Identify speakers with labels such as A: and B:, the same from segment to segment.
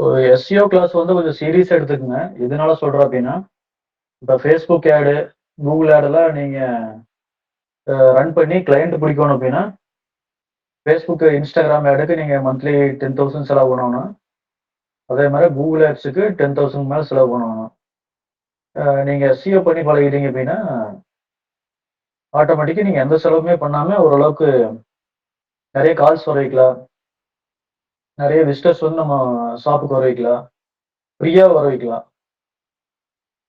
A: ஒரு SEO class வந்து கொஞ்சம் சீரியஸா எடுத்துக்கங்க. எதனால சொல்றேன் அப்டின்னா, இப்ப Facebook ஆடு, Google ஆடுலாம் நீங்க ரன் பண்ணி கிளையன்ட் பிடிக்கணும் அப்டின்னா, Facebook, Instagram ஆடுக்கு நீங்க மந்த்லி 10,000 செலவு பண்ணணும். அதே மாரி Google ஆட்ஸ்க்கு 10,000 மேல செலவு பண்ணணும். நீங்க எஸ்இஓ பண்ணி பழகிட்டீங்க அப்டின்னா, ஆட்டோமேட்டிக்கா நீங்க எந்த செலவுமே பண்ணாம ஓரளவுக்கு நெறைய கால்ஸ் வர வைக்கலாம். நெறைய விசிட்டர்ஸ் வந்து நம்ம ஷாப்புக்கு வர வைக்கலாம். ஃப்ரீயா வர வைக்கலாம்.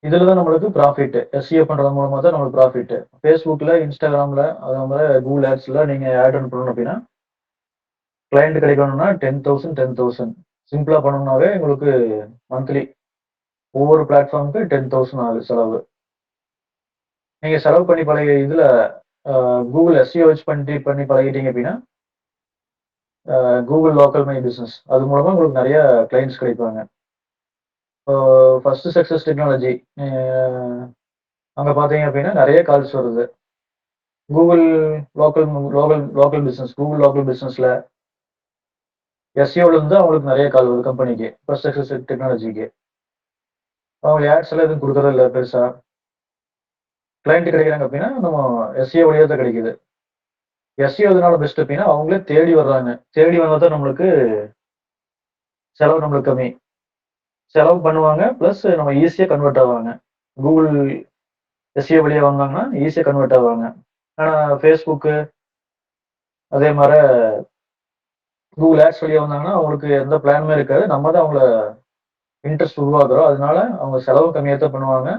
A: இதுல தான் நம்மளுக்கு ப்ராஃபிட். எஸ்இஓ பண்றது மூலமா தான் நம்மளுக்கு ப்ராஃபிட். Facebookல, Instagramல அதே மாரி Google ஆட்ஸ்ல நீங்க ஆட் ரன் பண்ணணும் அப்டின்னா, கிளையன்ட் கிடைக்கணும்னா 10,000, 10,000 சிம்பிளா பண்ணணும்னாவே உங்களுக்கு மந்த்லி ஒவ்வொரு பிளாட்ஃபார்ம்க்கு 10,000 ஆகுது செலவு. நீங்க செலவு பண்ணி பழகிய இதுல Google எஸ்இஓ வச்சு பண்ணி பழகிட்டீங்க அப்டின்னா, Google லோக்கல் மை பிசினஸ் அது மூலமா உங்களுக்கு நெறைய கிளையன்ட்ஸ் கிடைப்பாங்க. இப்போ ஃபர்ஸ்ட் சக்சஸ் டெக்னாலஜி அ அங்க பார்த்தீங்க அப்டின்னா நெறைய கால்ஸ் வருது. Google Google லோக்கல் பிசினஸ்ல எஸ்இஓல இருந்து அவங்களுக்கு நெறைய கால் வருது கம்பெனிக்கு. ஃபர்ஸ்ட் சக்சஸ் டெக்னாலஜிக்கு. அவங்க ஆட்ஸ் எல்லாம் எதுவும் குடுக்குறது இல்ல பெருசா. கிளையன்ட் கிடைக்கிறாங்க அப்டின்னா, நம்ம எஸ்இஓ வழியா தான் கிடைக்குது. எஸ்இஓ எதனால பெஸ்ட் அப்டின்னா, அவங்களே தேடி வர்றாங்க. தேடி வந்தா தான் நம்மளுக்கு செலவு நம்மளுக்கு கம்மி. செலவு பண்ணுவாங்க. பிளஸ் நம்ம ஈஸியா கன்வெர்ட் ஆவாங்க. Google எஸ்இஓ வழியா வந்தாங்கன்னா, ஈஸியா கன்வெர்ட் ஆவாங்க. ஆனா Facebook அதே மாரி Google ஆட்ஸ் வழியா வந்தாங்கன்னா, அவங்களுக்கு எந்த பிளானுமே இருக்காது. நம்ம தான் அவங்கள இன்ட்ரெஸ்ட் உருவாக்குறோம். அதனால அவங்க செலவு கம்மியா தான் பண்ணுவாங்க.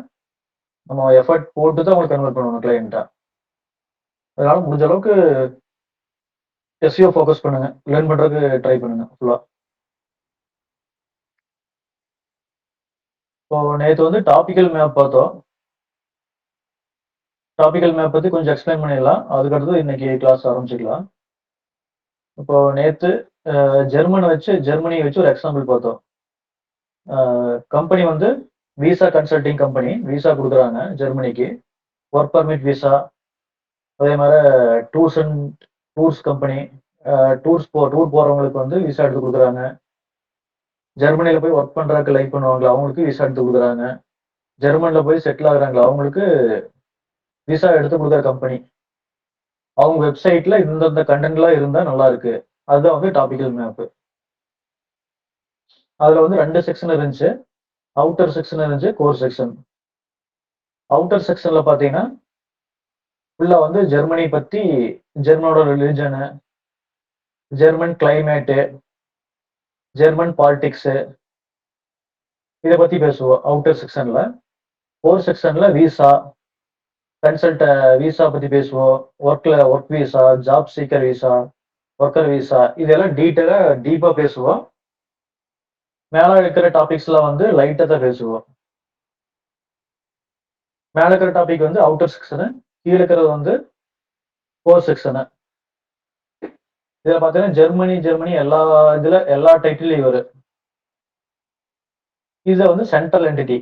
A: நம்ம எஃபோர்ட் போட்டு தான் அவங்கள கன்வெர்ட் பண்ணணும் கிளையன்ட்டா. அதனால முடிஞ்ச அளவுக்கு எஸ்இஓ ஃபோக்கஸ் பண்ணுங்க. லேர்ன் பண்றதுக்கு ட்ரை பண்ணுங்க ஃபுல்லா. இப்போ நேத்து வந்து டாபிக்கல் மேப் பார்த்தோம். டாபிக்கல் மேப் பத்தி கொஞ்சம் எக்ஸ்பிளைன் பண்ணிடலாம். அதுக்கு அடுத்து இன்னைக்கு கிளாஸ் ஆரம்பிச்சுக்கலாம். இப்போ நேத்து ஜெர்மனிய வச்சு ஒரு எக்ஸாம்பிள் பார்த்தோம். கம்பெனி வந்து விசா கன்சல்டிங் கம்பெனி. விசா குடுக்குறாங்க ஜெர்மனிக்கு. வொர்க் பெர்மிட் விசா, அதே மாரி tours and tours company. Tour போறவங்களுக்கு வந்து விசா எடுத்து குடுக்குறாங்க. ஜெர்மனில போய் வொர்க் பண்றதுக்கு லைக் பண்ணுவாங்கல்ல, அவங்களுக்கு விசா எடுத்து குடுக்குறாங்க. ஜெர்மன்ல போய் செட்டில் ஆகுறாங்கல்ல, அவங்களுக்கு விசா எடுத்து குடுக்குற கம்பெனி. அவங்க வெப்சைட்ல இந்தந்த கன்டென்ட்லாம் இருந்தா நல்லா இருக்கு. அதுதான் வந்து டாபிக்கல் மேப். அதுல வந்து 2 செக்ஷன் இருந்துச்சு. அவுட்டர் செக்ஷன் இருந்துச்சு, கோர் செக்ஷன். அவுட்டர் செக்ஷன்ல பார்த்தீங்கன்னா, ஃபுல்லா வந்து ஜெர்மனி பத்தி, ஜெர்மனோட ரிலிஜனு, ஜெர்மன் கிளைமேட்டு, ஜெர்மன் பாலிடிக்ஸு இத பத்தி பேசுவோம் அவுட்டர் செக்ஷன்ல. கோர் செக்ஷன்ல விசா, விசா பத்தி பேசுவோம். Work visa, job seeker visa, worker visa இதெல்லாம் டீப்பா பேசுவோம். மேல இருக்கிற டாபிக்ஸ்லாம் வந்து லைட்டா தான் பேசுவோம். மேல இருக்கிற டாபிக் வந்து அவுட்டர் செக்ஷனு, கீழ இருக்கிறது வந்து கோர் செக்ஷனு. இதுல பார்த்தீங்கன்னா ஜெர்மனி எல்லா டைட்டில்லயும் வரும். இது வந்து சென்ட்ரல் என்டிட்டி.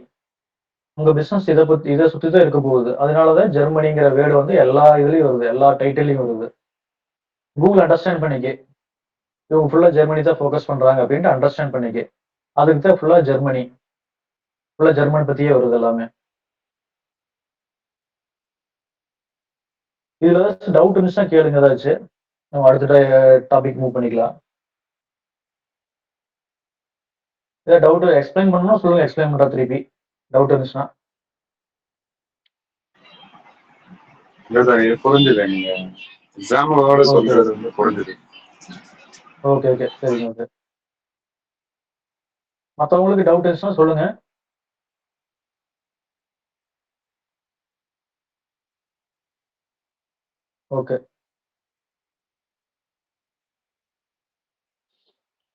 A: உங்க பிசினஸ் இத சுத்தி தான் இருக்க போகுது. அதனால தான் ஜெர்மனிங்கிற வேர்ட் வந்து எல்லா இதுலயும் வருது. எல்லா டைட்டில்லயும் வருது. கூகுள் அண்டர்ஸ்டாண்ட் பண்ணிக்க. இவங்க ஃபுல்லா ஜெர்மனி தான் ஃபோக்கஸ் பண்றாங்க அப்படின்ட்டு அண்டர்ஸ்டாண்ட் பண்ணிக்க. அதுக்கு தான் ஃபுல்லா ஜெர்மனி. ஃபுல்லா ஜெர்மன் பத்தியே வருது எல்லாமே. இதுல ஏதாச்சும் டவுட் இருந்துச்சுன்னா கேளுங்க ஏதாச்சும். நம்ம அடுத்த டாபிக் மூவ் பண்ணிக்கலாம். ஏதாவது டவுட் எக்ஸ்பிளைன் பண்ணணும்னா சொல்லுங்க. எக்ஸ்பிளைன் பண்றேன் திருப்பி. டவுட் இருந்துச்சுன்னா.
B: இல்ல சார், இது புரிஞ்சுது. நீங்க எக்ஸாம்பிளோட சொல்றது வந்து புரிஞ்சுது.
A: ஓகே. சரிங்க. ஓகே. மத்தவங்களுக்கு டவுட் இருந்துச்சுன்னா சொல்லுங்க. ஓகே.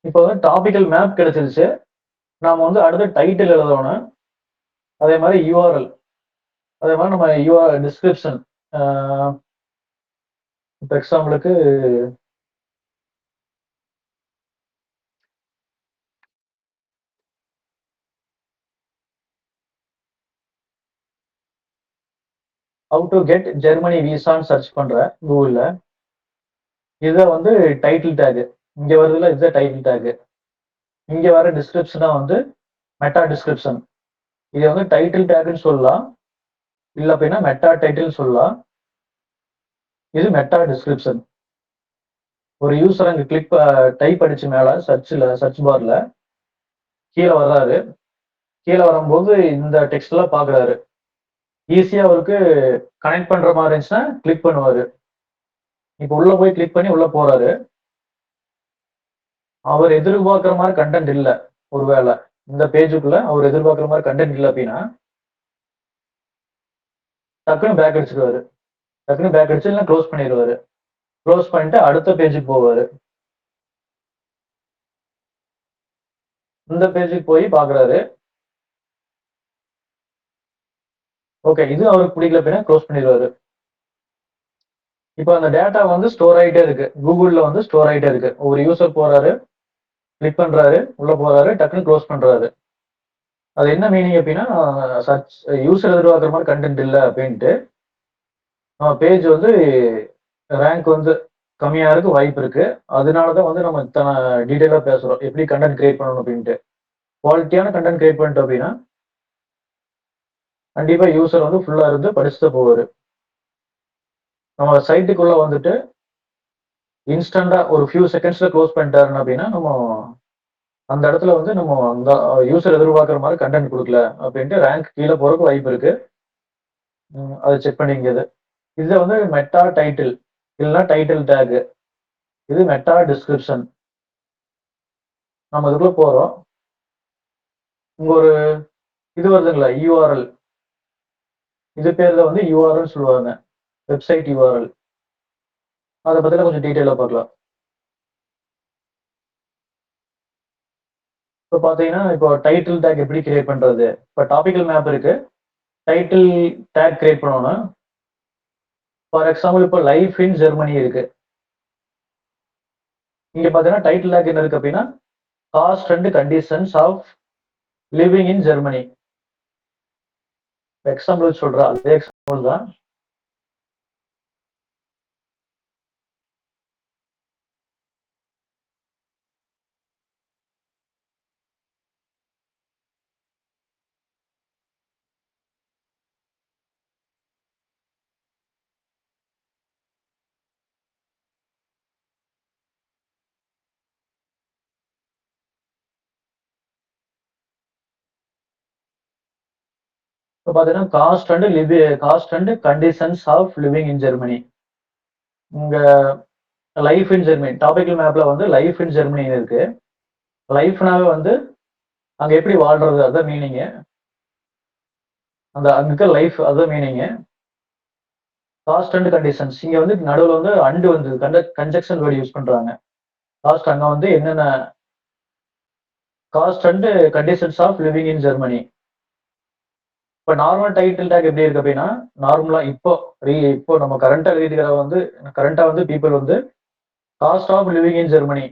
A: இப்போ வந்து டாபிக்கல் மேப் கிடைச்சிருச்சு. நாம வந்து அடுத்த டைட்டில் எழுதணும். அதே மாதிரி யூஆர்எல். அதே மாதிரி நம்ம டிஸ்கிரிப்ஷன். இப்போ எக்ஸாம்பிளுக்கு ஹவு டு கெட் ஜெர்மனி விசான்னு சர்ச் பண்றேன் கூகுள்ல. இதை வந்து டைட்டில் டேக். இங்க வருதுல இதுதான் டைட்டில் டேக். இங்க வர டிஸ்கிரிப்ஷன் தான் வந்து மெட்டா டிஸ்கிரிப்ஷன். இதை வந்து டைட்டில் டேக்னு சொல்லலாம், இல்ல அப்படின்னா மெட்டா டைட்டில் சொல்லலாம். இது மெட்டா டிஸ்கிரிப்ஷன். ஒரு யூசர் அங்க டைப் அடிச்சு மேல சர்ச் பார்ல கீழே வர்றாரு. கீழே வரும்போது இந்த டெக்ஸ்ட் எல்லாம் பாக்குறாரு. ஈஸியா அவருக்கு கனெக்ட் பண்ற மாதிரி இருந்துச்சுன்னா கிளிக் பண்ணுவாரு. இப்ப உள்ள போய் கிளிக் பண்ணி உள்ள போறாரு. அவர் எதிர்பார்க்கிற மாதிரி கண்டென்ட் இல்ல, ஒருவேளை இந்த பேஜுக்குள்ள அவர் எதிர்பார்க்கிற மாதிரி கண்டென்ட் இல்ல அப்படின்னா டக்குன்னு பேக் அடிச்சிருவாரு. டக்குன்னு பேக் அடிச்சு இல்லைன்னா க்ளோஸ் பண்ணிடுவாரு. க்ளோஸ் பண்ணிட்டு அடுத்த பேஜுக்கு போவாரு. இந்த பேஜுக்கு போய் பாக்குறாரு. ஓகே, இது அவருக்கு பிடிக்கல அப்படின்னா க்ளோஸ் பண்ணிடுவாரு. இப்போ அந்த டேட்டா வந்து ஸ்டோர் ஆகிட்டே இருக்கு, கூகுள்ல வந்து ஸ்டோர் ஆகிட்டே இருக்கு. ஒரு யூசர் போறாரு, கிளிக் பண்றாரு, உள்ள போறாரு, டக்குன்னு க்ளோஸ் பண்றாரு. அது என்ன மீனிங் அப்படின்னா, சர்ச் யூசர் எதிர்பார்க்குற மாதிரி கண்டென்ட் இல்லை அப்படின்ட்டு பேஜ் வந்து ரேங்க் வந்து கம்மியா இருக்கு வாய்ப்பு இருக்கு. அதனாலதான் வந்து நம்ம இத்தனை டீட்டெயிலா பேசுறோம், எப்படி கண்டென்ட் கிரியேட் பண்ணணும் அப்படின்ட்டு. குவாலிட்டியான கண்டென்ட் கிரியேட் பண்ணிட்டோம் அப்படின்னா கண்டிப்பா யூசர் வந்து ஃபுல்லா இருந்து படிச்சுட்டு போவாரு. நம்ம சைட்டுக்குள்ள வந்துட்டு இன்ஸ்டன்டா ஒரு ஃபியூ செகண்ட்ஸ்ல க்ளோஸ் பண்ணிட்டாருன்னு அப்படின்னா நம்ம அந்த இடத்துல வந்து நம்ம அந்த யூசர் எதிர்பார்க்குற மாதிரி கண்டென்ட் கொடுக்கல அப்படின்ட்டு ரேங்க் கீழே போறதுக்கு வாய்ப்பு இருக்கு. அதை செக் பண்ணிக்கிறது. இது வந்து மெட்டா டைட்டில் இல்லைன்னா டைட்டில் டேக். இது மெட்டா டிஸ்கிரிப்ஷன். நம்ம இதுக்குள்ள போறோம். இங்க ஒரு இது வருதுங்களா, யூஆர்எல். இது பேர்ல வந்து யூஆர்எல் சொல்லுவாங்க, வெப்சைட் யூஆர்எல். அதை பத்தின கொஞ்சம் டீட்டெயிலா பார்க்கலாம். இப்போ பாத்தீங்கன்னா, இப்போ டைட்டில் டேக் எப்படி கிரியேட் பண்றது? இப்போ டாபிக்கல் மேப் இருக்கு, டைட்டில் டேக் கிரியேட் பண்ணணும். ஃபார் எக்ஸாம்பிள் இப்போ லைஃப் இன் ஜெர்மனி இருக்கு. இங்க பாத்தீங்கன்னா டைட்டில் டேக் என்ன இருக்கு அப்படின்னா, cost and conditions of living in Germany. Example சொல்றேன், அதே எக்ஸாம்பிள் தான். இப்போ பாத்தீங்கன்னா cost and conditions of living in Germany. இங்க லைஃப் இன் ஜெர்மனி டாபிக்கல் மேப்ல வந்து லைஃப் இன் ஜெர்மனி இருக்கு. லைஃப்னாவே வந்து அங்க எப்படி வாழ்றது, அதான் மீனிங். அந்த அங்க லைஃப் அதான் மீனிங். காஸ்ட் அண்ட் கண்டிஷன்ஸ் இங்க வந்து நடுவில் வந்து அண்டு வந்து கன்ஜெக்ஷன் வேர்டு யூஸ் பண்றாங்க. காஸ்ட் அங்க வந்து என்னென்ன cost and conditions of living in Germany. இப்போ நார்மல் டைட்டில் டேக் எப்படி இருக்கு அப்படின்னா, நார்மலா இப்போ நம்ம கரண்டா வந்து பீப்புள் வந்து cost of living in Germany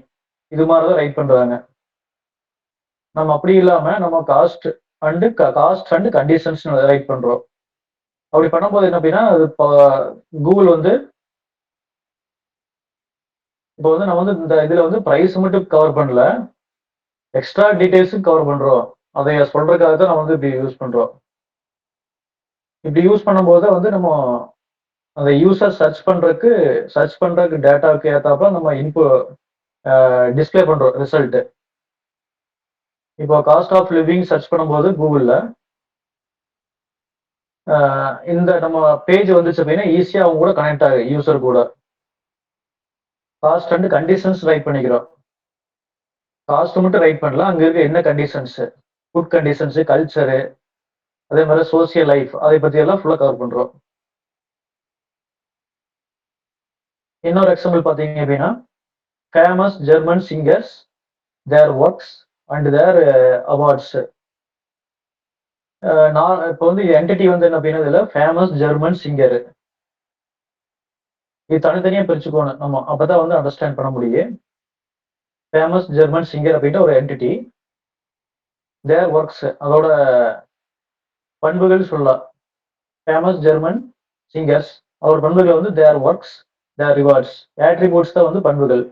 A: இது மாதிரி தான் ரைட் பண்றாங்க. நம்ம அப்படி இல்லாம நம்ம காஸ்ட் அண்ட் கண்டிஷன்ஸ் ரைட் பண்றோம். அப்படி பண்ணும்போது என்ன அப்படின்னா, அது கூகுள் வந்து இப்போ வந்து நம்ம வந்து இந்த இதுல வந்து பிரைஸ் மட்டும் கவர் பண்ணல, எக்ஸ்ட்ரா டீடைல்ஸும் கவர் பண்றோம். அதை சொல்றதுக்காக தான் நம்ம வந்து இப்படி யூஸ் பண்றோம். இப்படி யூஸ் பண்ணும்போது வந்து நம்ம அந்த யூசர் சர்ச் பண்றதுக்கு டேட்டாவுக்கு ஏத்தாப்ப நம்ம டிஸ்பிளே பண்றோம் ரிசல்ட். இப்போ காஸ்ட் ஆஃப் லிவிங் சர்ச் பண்ணும்போது கூகுள்ல இந்த நம்ம பேஜ் வந்துச்சு அப்படின்னா ஈஸியா அவங்க கூட கனெக்ட் ஆகுது யூசர் கூட. காஸ்ட் அண்ட் கண்டிஷன்ஸ் ரைட் பண்ணிக்கிறோம். காஸ்ட் மட்டும் ரைட் பண்ணலாம், அங்க இருக்க என்ன கண்டிஷன்ஸ், ஃபுட் கண்டிஷன்ஸ், கல்ச்சரு, அதே மாதிரி சோசியல் லைஃப், அதை பத்தி எல்லாம் ஃபுல்லா கவர் பண்றோம். இன்னொரு எக்ஸாம்பிள் பாத்தீங்க அப்படின்னா, famous German singers, their works and their awards. நான் இப்போ வந்து என்டிட்டி வந்து என்ன அப்படின்னா, இதுல ஃபேமஸ் ஜெர்மன் சிங்கர் இது தனித்தனியா பிரிச்சுக்கோணும் நம்ம, அப்பதான் வந்து அண்டர்ஸ்டாண்ட் பண்ண முடியும். ஃபேமஸ் ஜெர்மன் சிங்கர் அப்படின்ற ஒரு என்டிட்டி, தேர் ஒர்க்ஸ் அதோட பண்புகள் சொல்லலாம். ஃபேமஸ் ஜெர்மன் சிங்கர்ஸ் அவர் பண்புகள் வந்து their works, their rewards, attributes தான் வந்து பண்புகள்.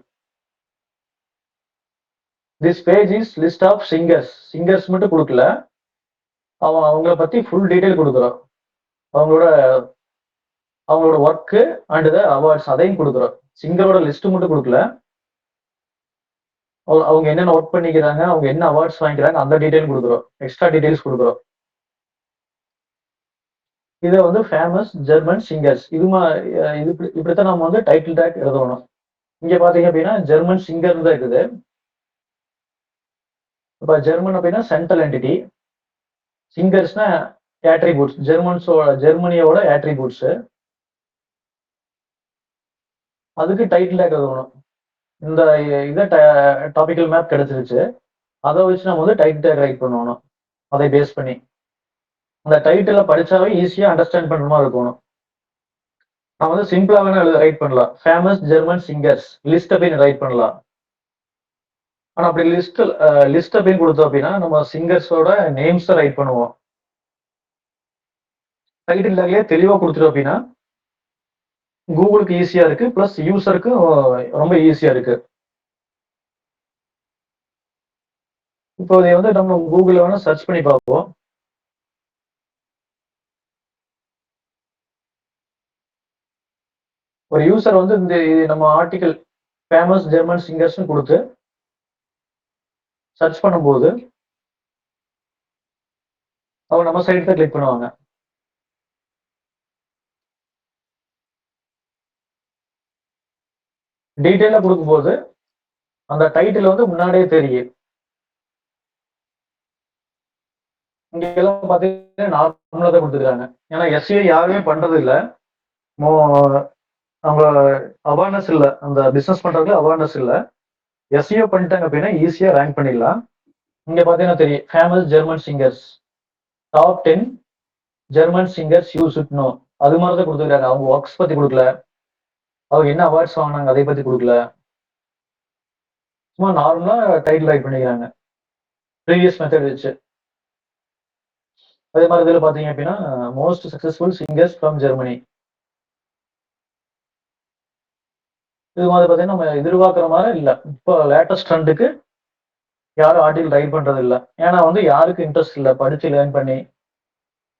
A: This page is list of singers மட்டும் கொடுக்கல, அவங்கள பத்தி ஃபுல் டீடைல் கொடுக்குறோம். அவங்களோட அவங்களோட ஒர்க்கு அண்ட் த அவார்ட்ஸ் அதையும் கொடுக்குறோம். சிங்கரோட லிஸ்ட் மட்டும் கொடுக்கல, அவங்க என்னென்ன ஒர்க் பண்ணிக்கிறாங்க, அவங்க என்ன அவார்ட்ஸ் வாங்கிக்கிறாங்க, அந்த டீடைல் கொடுக்குறோம். எக்ஸ்ட்ரா டீடைல்ஸ் கொடுக்குறோம். இதை வந்து ஃபேமஸ் ஜெர்மன் சிங்கர்ஸ் இது இப்படித்தான் நம்ம வந்து டைட்டில் டேக் எழுதணும். இங்க பாத்தீங்க அப்படின்னா ஜெர்மன் சிங்கர் தான் இருக்குது. இப்ப ஜெர்மன் அப்படின்னா சென்ட்ரல் என்டிட்டி, சிங்கர்ஸ்னா ஆட்ரிபியூட்ஸ், ஜெர்மனியோட ஆட்ரிபியூட்ஸ். அதுக்கு டைட்டில் டேக் எழுதணும். இந்த இதை டாபிக்கல் மேப் கிடைச்சிருச்சு, அதை வச்சு நம்ம வந்து டைட்டில் டேக் ரைட் பண்ணணும். அதை பேஸ் பண்ணி அந்த டைட்டில படிச்சாவே ஈஸியா அண்டர்ஸ்டாண்ட் பண்ற மாதிரி இருக்கணும். நான் வந்து சிம்பிளா வேணா ரைட் பண்ணலாம், ஃபேமஸ் ஜெர்மன் சிங்கர்ஸ் லிஸ்ட் அப்படின்னு ரைட் பண்ணலாம். ஆனா அப்படி லிஸ்ட் அப்படின்னு கொடுத்தோம் அப்படின்னா நம்ம சிங்கர்ஸோட நேம்ஸ் ரைட் பண்ணுவோம். டைட்டில் டேக்லயே தெளிவா கொடுத்துட்டோம் அப்படின்னா கூகுளுக்கு ஈஸியா இருக்கு, பிளஸ் யூசருக்கு ரொம்ப ஈஸியா இருக்கு. இப்போ இதை வந்து நம்ம கூகுள்ல வேணா சர்ச் பண்ணி பார்ப்போம். ஒரு யூசர் வந்து இந்த நம்ம ஆர்டிகல் ஃபேமஸ் ஜெர்மன் சிங்கர்ஸ் கொடுத்து சர்ச் பண்ணும்போது அவங்க நம்ம சைடு தான் கிளிக் பண்ணுவாங்க. டீட்டெயிலா கொடுக்கும்போது அந்த டைட்டில் வந்து முன்னாடியே தெரியும். இங்க எல்லாம் பாத்தீங்கன்னா நார்மலா தான் கொடுத்துருக்காங்க. ஏன்னா எஸ்சிஓ யாருமே பண்றது இல்லை, அவங்க அவேர்னஸ் இல்லை, அந்த பிசினஸ் பண்றதுல அவேர்னஸ் இல்லை. எஸ்சிஓ பண்ணிட்டாங்க அப்படின்னா ஈஸியா ரேங்க் பண்ணிடலாம். இங்க பாத்தீங்கன்னா தெரியும் famous German singers top 10 German singers you should know, அது மாதிரி தான் கொடுத்துருக்காங்க. அவங்க ஒர்க்ஸ் பத்தி கொடுக்கல, அவங்க என்ன அவார்ட்ஸ் வாங்கினாங்க அதை பத்தி கொடுக்கல, சும்மா நார்மலா டைட்டில் ரைட் பண்ணிக்கிறாங்க ப்ரீவியஸ் மெத்தட் வச்சு. அதே மாதிரி இதில் பார்த்தீங்க அப்படின்னா most successful singers from Germany, இது மாதிரி பார்த்தீங்கன்னா நம்ம எதிர்பார்க்குற மாதிரி இல்லை. இப்போ லேட்டஸ்ட் ட்ரெண்டுக்கு யாரும் ஆர்டிகல் ரைட் பண்றது இல்லை. ஏன்னா வந்து யாருக்கு இன்ட்ரெஸ்ட் இல்லை, படிச்சு லேர்ன் பண்ணி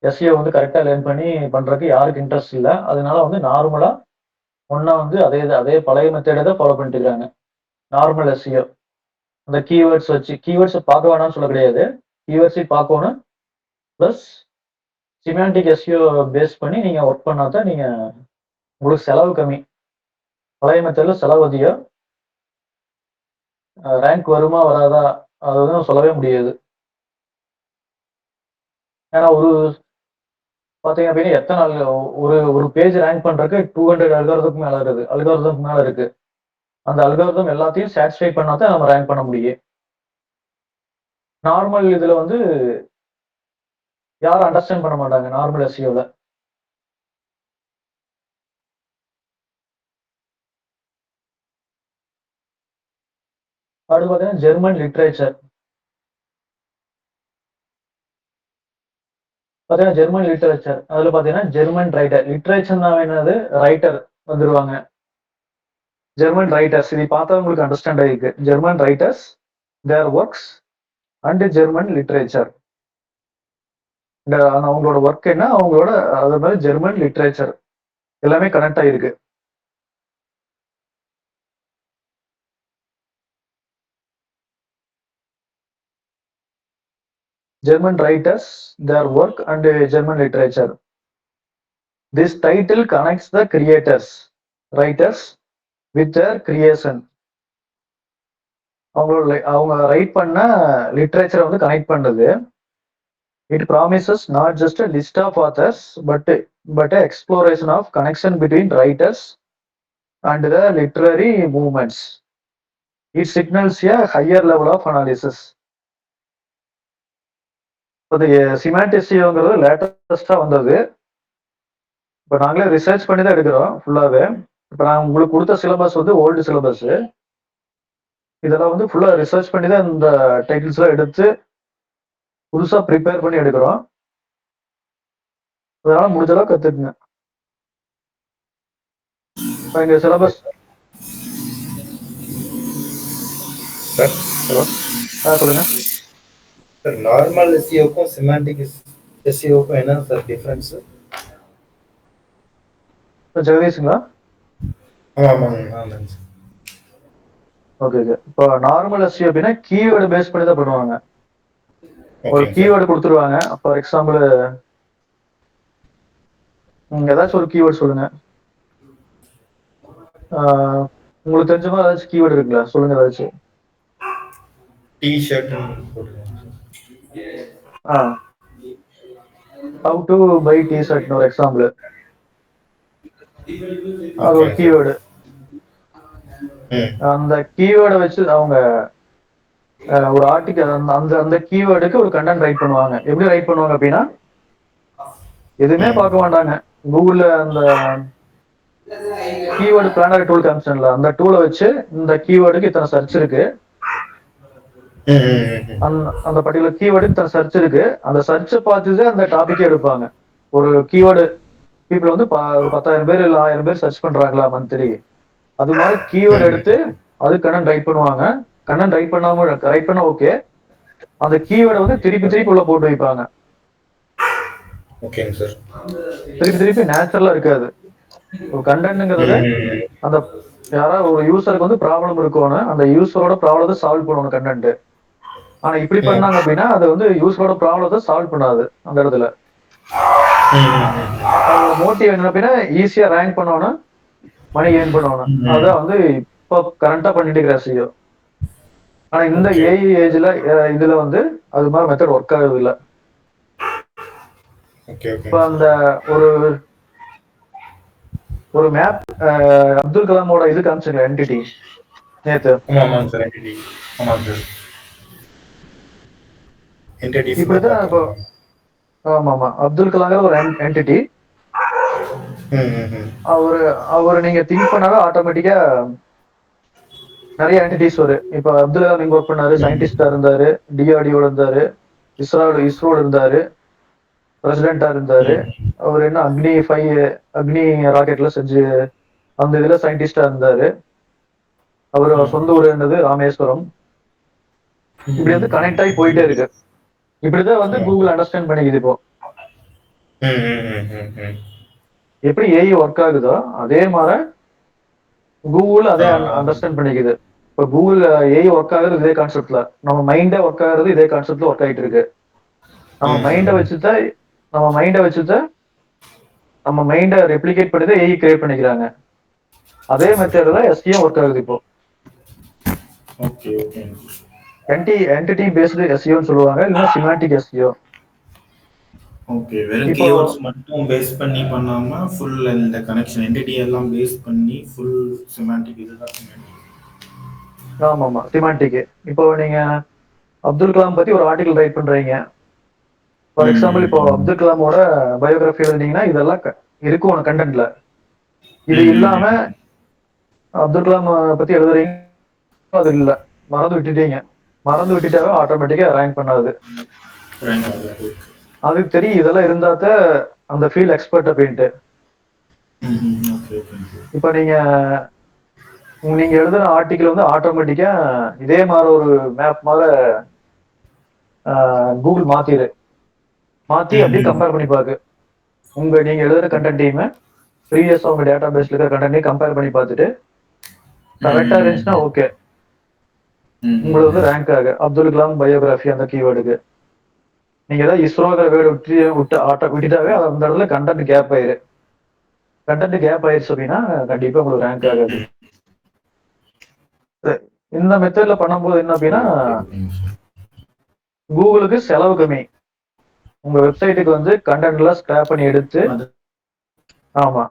A: எஸ்சிஓ வந்து கரெக்டாக லேர்ன் பண்ணி பண்றதுக்கு யாருக்கு இன்ட்ரெஸ்ட் இல்லை. அதனால வந்து நார்மலா ஒன்னா வந்து அதே பழைய மெத்தடை தான் ஃபாலோ பண்ணிட்டு இருக்காங்க. நார்மல் எஸ்சிஓ அந்த கீவேர்ட்ஸ் வச்சு, கீவேர்ட்ஸ் பார்க்க வேணாம்னு சொல்ல கிடையாது, கீவேர்ட்ஸையும் பார்க்கணும். ப்ளஸ் சிமாண்டிக் எஸ்சிஓ பேஸ் பண்ணி நீங்க ஒர்க் பண்ணாதான் நீங்க உங்களுக்கு செலவு கம்மி. பழைய மெத்தட்ல செலவு அதிகம், ரேங்க் வருமா வராதா அது வந்து சொல்லவே முடியாது. ஏன்னா ஒரு பாத்தீங்க அப்படின்னா எத்தனை ஒரு பேஜ் ரேங்க் பண்றதுக்கு 200 அல்காரிதம் மேல இருக்கு. அந்த அல்காரிதம் எல்லாத்தையும் சாட்டிஸ்ஃபை பண்ணாதான் நம்ம ரேங்க் பண்ண முடியும். நார்மல் இதுல வந்து யாரும் அண்டர்ஸ்டாண்ட் பண்ண மாட்டாங்க நார்மல் எஸ்சிஓல. அடுத்து பார்த்தீங்கன்னா ஜெர்மன் லிட்ரேச்சர். பார்த்தீங்கன்னா ஜெர்மன் லிட்ரேச்சர் அதுல பார்த்தீங்கன்னா ஜெர்மன் ரைட்டர், லிட்ரேச்சர்னா என்னது, ரைட்டர் வந்துருவாங்க. ஜெர்மன் ரைட்டர்ஸ் இதை பார்த்தா உங்களுக்கு அண்டர்ஸ்டாண்ட் ஆயிருக்கு. German writers, their works and German literature. அவங்களோட ஒர்க் என்ன, அவங்களோட அது மாதிரி ஜெர்மன் லிட்ரேச்சர் எல்லாமே கனெக்ட் ஆயிருக்கு. German writers, their work and German literature. This title connects the writers with their creation. அவங்க ரைட் பண்ண லிட்ரேச்சரை வந்து கனெக்ட் பண்ணுது. It promises not just a list of authors but a exploration of connection between writers and the literary movements. It signals a higher level of analysis. சிமாண்டிக்ஸ்ங்கிறது லேட்டஸ்டா வந்தது. இப்போ நாங்களே research பண்ணி தான் எடுக்கிறோம் ஃபுல்லாவே. இப்போ நான் உங்களுக்கு கொடுத்த சிலபஸ் வந்து ஓல்டு சிலபஸ். இதெல்லாம் வந்து ஃபுல்லா ரிசர்ச் பண்ணி தான் இந்த டைட்டில்ஸ் எல்லாம் எடுத்து புதுசா ப்ரிப்பேர் பண்ணி எடுக்கிறோம். அதனால முடிஞ்ச அளவுக்கு கத்துக்குங்க. எங்க சிலபஸ் சொல்லுங்க
C: சார். நார்மல் எஸ்இஓக்கும் சிமாண்டிக் எஸ்இஓக்கும் என்ன சார் டிஃபரன்ஸ்?
A: ஜெகதீஷுங்களா?
C: ஆமாங்க சார்.
A: ஓகே. இப்போ நார்மல் எஸ்இஓ அப்படின்னா கீவேர்டு பேஸ் பண்ணி தான் பண்ணுவாங்க. ஒரு கீவேர்டு கொடுத்துருவாங்க. ஃபார் எக்ஸாம்பிள் ஏதாச்சும் ஒரு கீவேர்டு சொல்லுங்க. உங்களுக்கு தெரிஞ்ச மாதிரி ஏதாச்சும் கீவேர்டு இருக்குங்களா? சொல்லுங்க ஏதாச்சும்.
C: டி-ஷர்ட்.
A: ஹவ் டு பை டி-ஷர்ட்னு ஒரு எக்ஸாம்பிள். அது ஒரு கீவேர்டு. அந்த கீவேர்டை வச்சு அவங்க ஒரு ஆர்டிக்கல் அந்த கீவேர்டுக்கு ஒரு கண்டென்ட் ரைட் பண்ணுவாங்க. எப்படி ரைட் பண்ணுவாங்க அப்படின்னா, எதுவுமே பார்க்க மாட்டாங்க. கூகுள்ல அந்த கீவேர்டு பிளானர் டூல் காமிச்சன்ல, அந்த டூலை வச்சு இந்த கீவேர்டுக்கு இத்தனை சர்ச் இருக்கு, அந்த பர்டிகுலர் கீவேர்டுக்கு இத்தனை சர்ச் இருக்கு, அந்த சர்ச்சை பார்த்துட்டு அந்த டாபிக்கே எடுப்பாங்க. ஒரு கீவேர்டு பீப்புள் வந்து 10,000 பேர் இல்லை 1000 பேர் சர்ச் பண்றாங்களா மந்த்லி, அது மாதிரி கீவேர்டு எடுத்து அது கண்டென்ட் ரைட் பண்ணுவாங்க. கண்டென்ட் ரைட் பண்ண ஓகே, அந்த கீவேர்டை வந்து திருப்பி உள்ள போட்டு வைப்பாங்க. திருப்பி நேச்சுரலா இருக்காது. ஒரு கண்டென்ட்ங்கிறது அந்த யாராவது ஒரு யூசருக்கு வந்து ப்ராப்ளம் இருக்கணும், அந்த யூசரோட ப்ராப்ளத்தை சால்வ் பண்ணணும் கண்டென்ட். ஆனா இப்படி பண்ணாங்க அப்படின்னா அது வந்து யூசரோட ப்ராப்ளத்தை சால்வ் பண்ணாது. அந்த இடத்துல மோட்டிவ் என்ன அப்படின்னா ஈஸியா ரேங்க் பண்ணணும், மணி ஏர்ன் பண்ணணும். அதான் வந்து இப்போ கரண்டா பண்ணிட்டு இருக்கிற எஸ்இஓ. ஆனா இந்த ஏஐ ஏஜ்ல இதுல வந்து அது மாதிரி மெத்தட் ஒர்க் ஆகுது இல்ல. இப்ப அந்த ஒரு மேப் அப்துல் கலாமோட இது காமிச்சுங்க என்டிட்டி நேத்து. இப்படிதான் இப்போ ஆமா அப்துல் கலாம்ங்கிற ஒரு என்டிட்டி. அவரு நீங்க திங்க் பண்ணாவே ஆட்டோமேட்டிக்கா நிறைய என்டிட்டிஸ் வரும். இப்ப அப்துல் கலாம் இங்க ஒர்க் பண்ணாரு, சயின்டிஸ்டா இருந்தாரு, டிஆர்டிஓல இருந்தாரு, இஸ்ரோல இருந்தாரு, பிரசிடென்டா இருந்தாரு. அவர் என்ன அக்னி ராக்கெட்ல செஞ்சு அந்த இதுல சயின்டிஸ்டா இருந்தாரு. அவர் சொந்த ஊர் என்னது ராமேஸ்வரம். இப்படி வந்து கனெக்ட் ஆகி போயிட்டே இருக்கு. இப்படிதான் வந்து கூகுள் அண்டர்ஸ்டாண்ட் பண்ணிக்குது. இப்போ எப்படி ஏஐ ஒர்க் ஆகுதோ அதே மாதிரி கூகுள் அதே அண்டர்ஸ்டாண்ட் பண்ணிக்குது. இப்போ கூகுள் ஏஐ ஒர்க் ஆகுறது இதே கான்செப்ட்ல, நம்ம மைண்டே ஒர்க் ஆகுறது இதே கான்செப்ட்ல ஒர்க் ஆகிட்டு இருக்கு. நம்ம மைண்டை வச்சுதான் நம்ம மைண்டை ரெப்ளிகேட் பண்ணி தான் ஏஐ கிரியேட் பண்ணிக்கிறாங்க. அதே மெத்தட்ல எஸ்இஓ ஒர்க் ஆகுது. இப்போ என்டிட்டி பேஸ்டு எஸ்இஓன்னு சொல்லுவாங்க, இல்லைன்னா சிமாண்டிக் எஸ்இஓ.
D: ஓகே, வெறும் கீவேர்ட்ஸ் மட்டும் பேஸ் பண்ணி பண்ணாம ஃபுல் இந்த கனெக்ஷன் என்டிட்டி எல்லாம் பேஸ் பண்ணி ஃபுல் சிமாண்டிக் இதுதான் சிமாண்டிக்.
A: ஆமாமா சிமாண்டிக். இப்போ நீங்க அப்துல் கலாம் பத்தி ஒரு ஆர்டிகல் ரைட் பண்றீங்க. ஃபார் எக்ஸாம்பிள் இப்போ அப்துல் கலாமோட பயோகிராஃபி எழுதினீங்கன்னா இதெல்லாம் இருக்கும் உனக்கு கண்டென்ட்ல. இது இல்லாம அப்துல் கலாம் பத்தி எழுதுறீங்க, அது இல்ல, மறந்து விட்டுட்டாவே ஆட்டோமேட்டிக்கா ரேங்க் பண்ணாது. அதுக்கு தெரியும் இதெல்லாம் இருந்தாத்த அந்த ஃபீல்ட் எக்ஸ்பர்ட் அப்படின்ட்டு. இப்ப நீங்க எழுதுற ஆர்டிகல் வந்து ஆட்டோமேட்டிக்கா இதே மாதிரி ஒரு மேப் மாதிரி கூகுள் மாத்தி அப்படியே கம்பேர் பண்ணி பாக்கு. நீங்க எழுதுற கண்டென்ட்டையுமே ப்ரீவியஸ் உங்க டேட்டா பேஸ்ல இருக்கிற கண்டென்ட்டையும் கம்பேர் பண்ணி பார்த்துட்டு கரெக்டா இருந்துச்சுன்னா ஓகே, உங்களுக்கு வந்து ரேங்க் ஆகு. அப்துல் கலாம் பயோகிராஃபி அந்த கீவேர்டுக்கு நீங்க ஏதாவது இஸ்ரோங்கிற வேர்டு விட்டுட்டாவே அந்த இடத்துல கண்டென்ட் கேப் ஆயிருச்சு அப்படின்னா கண்டிப்பா உங்களுக்கு ரேங்க் ஆகாது. இந்த மெத்தட்ல பண்ணும்போது என்ன அப்படின்னா கூகுளுக்கு செலவு கம்மி. உங்க வெப்சைட்டுக்கு வந்து கண்டென்ட்ல ஸ்கிராப் பண்ணி எடுத்து, ஆமா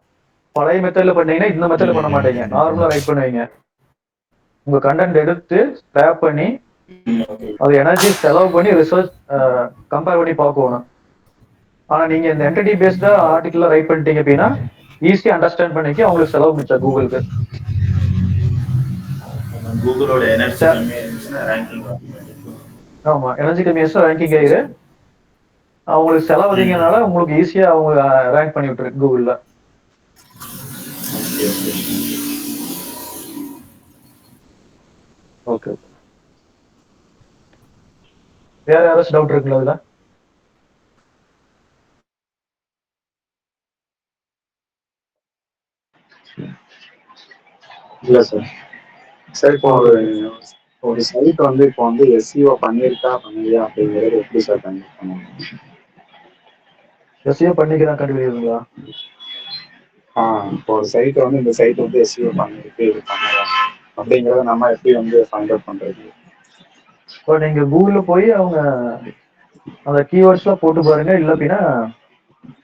A: பழைய மெத்தட்ல பண்ணீங்கன்னா இந்த மெத்தட்ல பண்ண மாட்டீங்க, நார்மலா ரைட் பண்ணுவீங்க. உங்க கண்டென்ட் எடுத்து ஸ்கிராப் பண்ணி அது எனர்ஜி செலவு பண்ணி ரிசர்ச் கம்பேர் பண்ணி பார்க்கணும். ஆனா நீங்க இந்த என்டிட்டி பேஸ்டா ஆர்டிகல் ரைட் பண்ணிட்டீங்க அப்படின்னா ஈஸியா அண்டர்ஸ்டாண்ட் பண்ணிக்க அவங்களுக்கு செலவு மிச்சம் கூகுளுக்கு.
D: கூகுளோட எனர்ஜி கம்மியா ரேங்கிங்.
A: ஆமா எனர்ஜி கம்மியா ரேங்கிங் ஆயிரு. அவங்களுக்கு செலவு அதிகனால உங்களுக்கு ஈஸியா அவங்க ரேங்க் பண்ணி விட்டுரு கூகுள்ல. ஓகே. வேற யாராச்சும் டவுட் இருக்குல்ல இதுல?
B: இல்ல சார். சார் இப்போ ஒரு சைட் வந்து இப்போ வந்து எஸ்இஓ பண்ணியிருக்கா பண்ணலையா அப்படிங்கிறது எப்படி சார் கன்ஃபார்ம் பண்ணுவோம்?
A: எஸ்இஓ பண்ணிக்கிறான் கண்டுபிடிக்கிறீங்களா?
B: இப்போ ஒரு சைட் வந்து இந்த சைட் வந்து எஸ்இஓ பண்ணிருக்கு இது பண்ணலாம் அப்படிங்கிறத நம்ம எப்படி வந்து ஃபைண்ட் அவுட் பண்றது?
A: இப்போ நீங்க கூகுள்ல போய் அவங்க அந்த கீவேர்ட்ஸ்லாம் போட்டு பாருங்க. இல்ல அப்படின்னா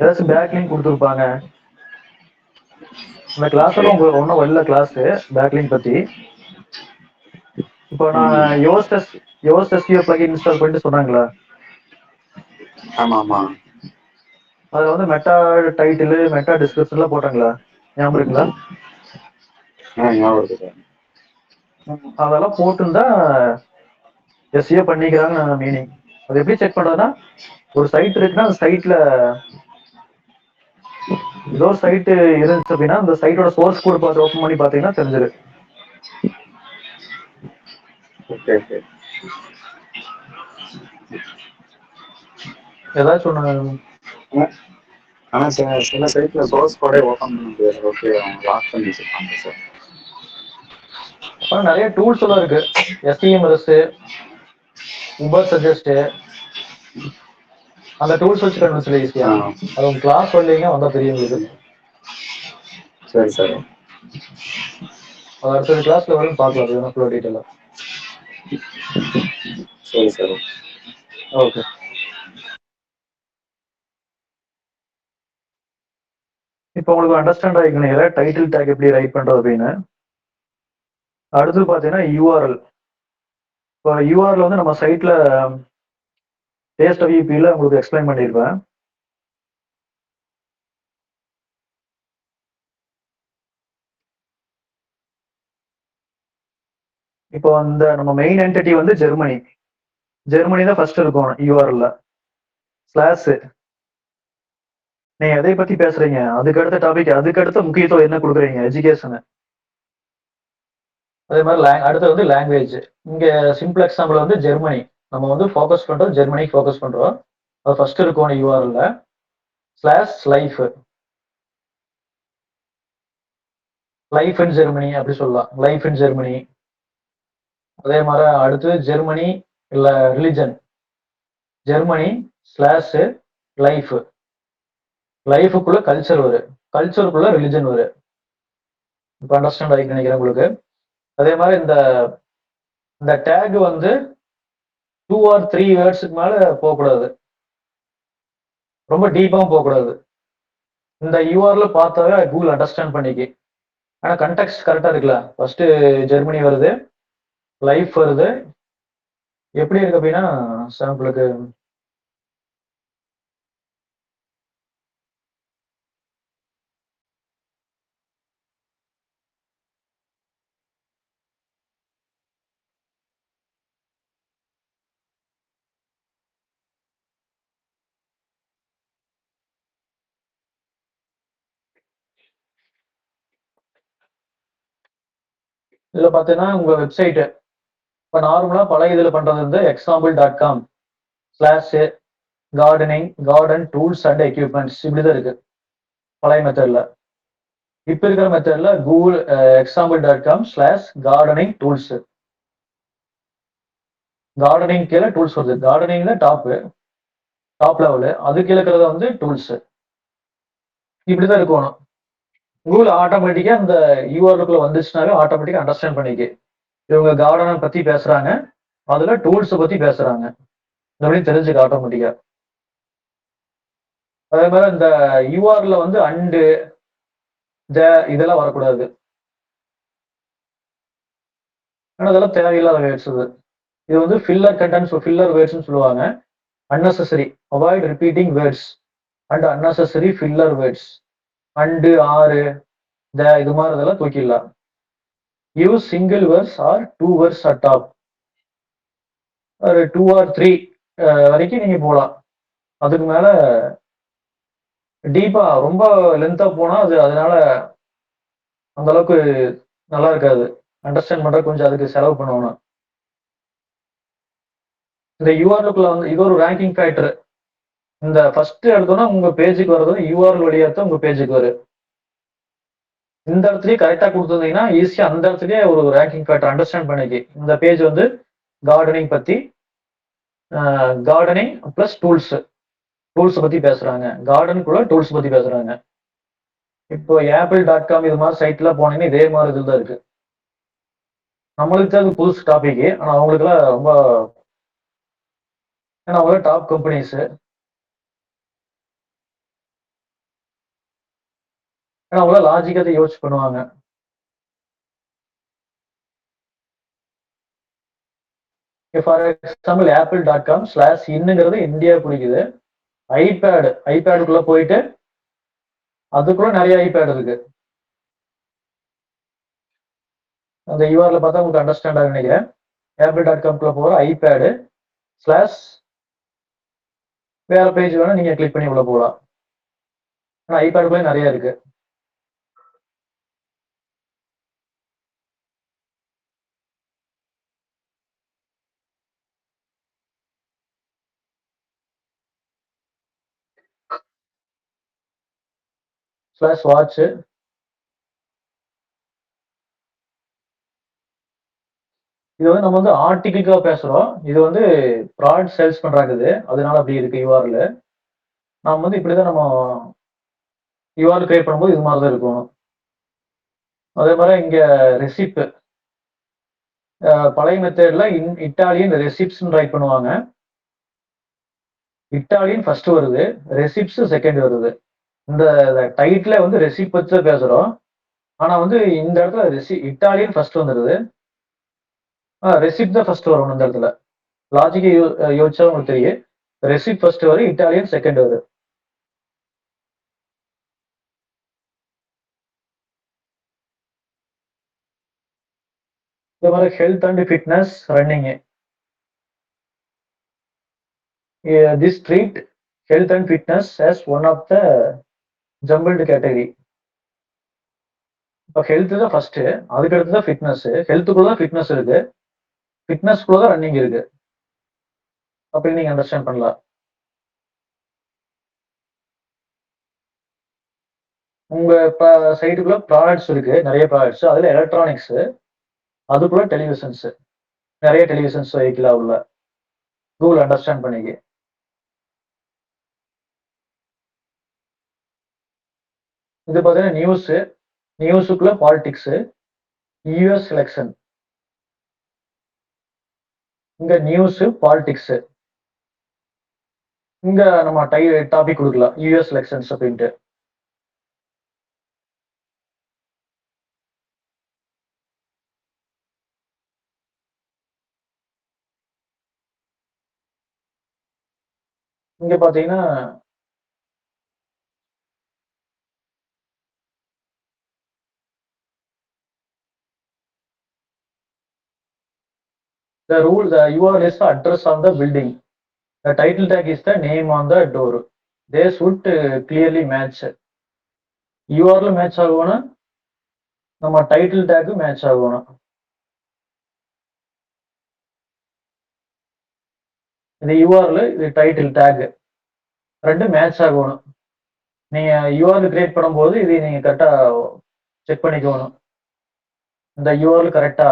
A: ஏதாச்சும் பேக் லிங்க் கொடுத்துருப்பாங்க. அந்த கிளாஸ் எல்லாம் உங்களுக்கு ஒன்றும் வரல கிளாஸ் பேக் லிங்க் பத்தி. இப்போ நான் யோஸ்ட் எஸ்இஓ பிளகின் இன்ஸ்டால் பண்ணிட்டு சொன்னாங்களா,
B: ஆமா ஆமா.
A: அதுல வந்து மெட்டா டைட்டில் மெட்டா டிஸ்கிரிப்ஷன்லாம் போட்டாங்களா, ஞாபகம் இருக்குங்களா?
B: ஞாபகம் இருக்கு சார்.
A: அதெல்லாம் போட்டுருந்தா எஸ்இஓ பண்ணிக்கிறாங்க மீனிங். அது எப்படி செக் பண்றதுன்னா, ஒரு சைட் இருக்குன்னா அந்த சைட்ல ஏதோ ஒரு சைட் இருந்துச்சு அப்படின்னா அந்த சைட்டோட சோர்ஸ் கோட் பார்த்து ஓப்பன் பண்ணி பார்த்தீங்கன்னா தெரிஞ்சிரு.
B: Okay okay.
A: ஏதாச்சும் ஒன்று
B: ஆனா சில சைட்ல சோர்ஸ் கோடே ஓப்பன் பண்ண முடியாது. ஓகே, அவங்க லாக் பண்ணி வச்சிருக்காங்க சார்.
A: அப்புறம் நிறைய டூல்ஸ் எல்லாம் இருக்கு. எஸ்இஎம்எஸ், உபர் சஜஸ்ட், அந்த டூல்ஸ் வச்சு கண்டுபிடிச்சல ஈஸியா. அது உங்க கிளாஸ் வரலீங்க வந்தா தெரியும் உங்களுக்கு.
B: சரி சார்.
A: அது அடுத்த கிளாஸ்ல வரும் பார்க்கலாம். அது வேணும் ஃபுல்லாக டீட்டெயிலாக.
B: சரி சார்.
A: ஓகே. இப்போ உங்களுக்கு அண்டர்ஸ்டாண்ட் ஆகிக்கணும் டைட்டில் டேக் எப்படி ரைட் பண்றது அப்படின்னு. அடுத்து பார்த்தீங்கன்னா யூஆர்எல். இப்போ யூஆர்எல் வந்து நம்ம சைட்ல டேஸ்ட்.விபியில் உங்களுக்கு எக்ஸ்பிளைன் பண்ணியிருப்பேன். இப்போ அந்த நம்ம மெயின் என்டிட்டி வந்து ஜெர்மனி தான் ஃபர்ஸ்ட் இருக்கும் யூஆர்எல்ல. ஸ்லாஷ் நீங்க எதை பத்தி பேசுறீங்க, அதுக்கு அடுத்த டாபிக், அதுக்கு அடுத்த முக்கியத்துவம் என்ன கொடுக்குறீங்க, எஜுகேஷன். அதே மாதிரி அடுத்து வந்து லாங்குவேஜ். இங்க சிம்பிள் எக்ஸாம்பிள் வந்து ஜெர்மனி. நம்ம வந்து ஃபோக்கஸ் பண்றோம், ஜெர்மனிக்கு ஃபோக்கஸ் பண்றோம். அது ஃபர்ஸ்ட் இருக்கும் யூஆர்எல்ல. ஸ்லாஷ் லைஃப் இன் ஜெர்மனி அப்படி சொல்லலாம். Life in Germany. அதே மாதிரி அடுத்து ஜெர்மனி இல்ல ரிலிஜன். Germany slash life. லைஃபுக்குள்ள கல்ச்சர் வரும், கல்ச்சருக்குள்ள ரிலிஜன் வரும். இப்போ அண்டர்ஸ்டாண்ட் ஆகி நினைக்கிறேன் உங்களுக்கு. அதே மாதிரி இந்த டேக் வந்து 2 or 3 வேர்ட்ஸுக்கு மேல போகக்கூடாது, ரொம்ப டீப்பாகவும் போகக்கூடாது. இந்த யூஆர்எல் பார்த்தாவே கூகுள் அண்டர்ஸ்டாண்ட் பண்ணிக்கு. ஆனா கண்டெக்ஸ்ட் கரெக்டா இருக்குல்ல. ஃபர்ஸ்ட் ஜெர்மனி வருது, லைஃப் வருது. எப்படி இருக்கு அப்படின்னா சாம்பிளுக்கு இதுல பார்த்தீங்கன்னா உங்க வெப்சைட்டு இப்போ நார்மலா பழைய இதில் பண்றது வந்து example.com slash garden tools and equipments இப்படிதான் இருக்கு பழைய மெத்தட்ல. இப்ப இருக்கிற மெத்தட்ல Google example.com slash gardening tools. Gardening கீழே டூல்ஸ் வருது. கார்டனிங்ல டாப் லெவலு, அது கீழே இருக்கிறது வந்து டூல்ஸ். இப்படிதான் இருக்கணும். கூகுள் ஆட்டோமேட்டிக்கா அந்த யூஆர்எல்குள்ள வந்துச்சுனாவே ஆட்டோமேட்டிக்கா அண்டர்ஸ்டாண்ட் பண்ணிக்கு. இவங்க கார்டனை பத்தி பேசுறாங்க, அதுல டூல்ஸ் பத்தி பேசுறாங்க அப்படின்னு தெரிஞ்சுக்க ஆட்டோமேட்டிக்கா. அதே மாதிரி இந்த யூஆர்ல வந்து அண்டு இதெல்லாம் வரக்கூடாது. ஆனா அதெல்லாம் தேவையில்லாத வேர்ட்ஸ். இது வந்து ஃபில்லர் கண்டென்ட்ஸ், ஃபில்லர் வேர்ட்ஸ்னு சொல்லுவாங்க. unnecessary, avoid repeating words and unnecessary filler words. And ஆறு இது மாதிரி இதெல்லாம் தூக்கிடலாம். Use single words or 2 words at top. ஒரு 2 or 3 வரைக்கும் நீங்க போகலாம். அதுக்கு மேல டீப்பா ரொம்ப லென்த்தா போனா அதனால அந்த அளவுக்கு நல்லா இருக்காது. அண்டர்ஸ்டாண்ட் பண்ற கொஞ்சம் அதுக்கு செலவு பண்ணணும். இந்த யூஆர்எல்குள்ள வந்து இது ஒரு ரேங்கிங் ஃபேக்டர். இந்த ஃபர்ஸ்ட் எடுத்தோம்னா உங்க பேஜுக்கு வர்றது யூஆர்எல் வழியா தான் உங்க பேஜுக்கு வரும். இந்த இடத்துலயே கரெக்டா கொடுத்துருந்தீங்கன்னா ஈஸியா அந்த இடத்துலயே ஒரு ரேங்கிங் ஃபேக்டர் அண்டர்ஸ்டாண்ட் பண்ணிக்கி. இந்த பேஜ் வந்து கார்டனிங் பத்தி, கார்டனிங் பிளஸ் டூல்ஸ் பத்தி பேசுறாங்க. கார்டனுக்குள்ள டூல்ஸ் பத்தி பேசுறாங்க. இப்போ apple.com இது மாதிரி சைட்ல போனீங்கன்னா இதே மாதிரி இதுதான் இருக்கு. நம்மளுக்கு தான் அது புதுசு டாபிக். ஆனா அவங்களுக்குலாம் ரொம்ப, ஏன்னா அவங்க டாப் கம்பெனிஸ். ஏன்னா அவங்க லாஜிக்கத்தை யோசிச்சு பண்ணுவாங்க. ஃபார் எக்ஸாம்பிள் apple.com/inங்கிறது இந்தியா பிடிக்குது. ஐபேடுக்குள்ள போயிட்டு அதுக்குள்ள நிறைய ஐபேட் இருக்கு. அந்த யூஆர்ல பார்த்தா உங்களுக்கு அண்டர்ஸ்டாண்ட் ஆகும் நினைக்கிறேன். apple.com-குள்ள போகிற ஐபேடு ஸ்லாஷ் வேற பேஜ் வேணா நீங்க கிளிக் பண்ணி உள்ள போகலாம். ஆனால் ஐபேடுக்குள்ளே நிறைய இருக்கு. Slash watch. இது வந்து நம்ம வந்து ஆர்டிகிளுக்காக பேசுறோம். இது வந்து ப்ராடக்ட் சேல்ஸ் பண்றாங்க இது, அதனால அப்படி இருக்கு யூஆர்ல. நாம வந்து இப்படிதான் நம்ம யூஆர் கிரியேட் பண்ணும்போது இது மாதிரி தான் இருக்கும். அதே மாதிரி இங்க ரெசிப்ட் பழைய மெத்தட்ல இட்டாலியன் ரெசிப்ட்ஸ் ரைட் பண்ணுவாங்க. இட்டாலியன் ஃபர்ஸ்ட் வருது, ரெசிப்ட்ஸ் செகண்ட் வருது. இந்த டைட்டில வந்து ரெசிப்ட் வச்சு தான் பேசுறோம். ஆனா வந்து இந்த இடத்துல இட்டாலியன் ஃபர்ஸ்ட் வந்துடுது, ரெசிப்ட் தான் ஃபர்ஸ்ட் வரும். இந்த இடத்துல லாஜிக் யோசிச்சா உங்களுக்கு தெரியும். ரெசிப்ட் ஃபர்ஸ்ட் வரும், இட்டாலியன் செகண்ட் வரும். இதே மாதிரி health and fitness running. This treat health and fitness as one of the jumbled category. இப்போ ஹெல்த் தான் ஃபர்ஸ்ட், அதுக்கு அடுத்து தான் ஃபிட்னஸ். ஹெல்த்துக்குள்ள தான் ஃபிட்னஸ் இருக்கு, ஃபிட்னஸ்க்குள்ள தான் ரன்னிங் இருக்கு. அப்படி நீங்க அண்டர்ஸ்டாண்ட் பண்ணலாம். உங்க சைட்டுக்குள்ள ப்ராடக்ட்ஸ் இருக்கு, நிறைய ப்ராடக்ட்ஸ். அதுல எலக்ட்ரானிக்ஸ், அதுக்குள்ள டெலிவிஷன்ஸ், நிறைய டெலிவிஷன்ஸ் வைக்கலாம் உள்ள. கூகுள் அண்டர்ஸ்டாண்ட் பண்ணிக்க. இது பார்த்தீங்கன்னா நியூஸுக்குள்ள பாலிடிக்ஸ், யூஎஸ் எலெக்ஷன். இங்க நியூஸ் பாலிடிக்ஸ், இங்க நம்ம டாபிக் கொடுக்கலாம் யூஎஸ் எலெக்ஷன்ஸ் அப்படின்ட்டு. இங்க பாத்தீங்கன்னா the URL is the address on the building. The title tag is the name on the door. They should clearly match. URL match ஆகணும், நம்ம title take match ஆகணும். இது URL, இது டைட்டில் டேக் ரெண்டும் match ஆகணும். நீங்க URL கிரியேட் பண்ணும்போது இது நீங்க கரெக்டா செக் பண்ணிக்கணும். இந்த URL கரெக்டா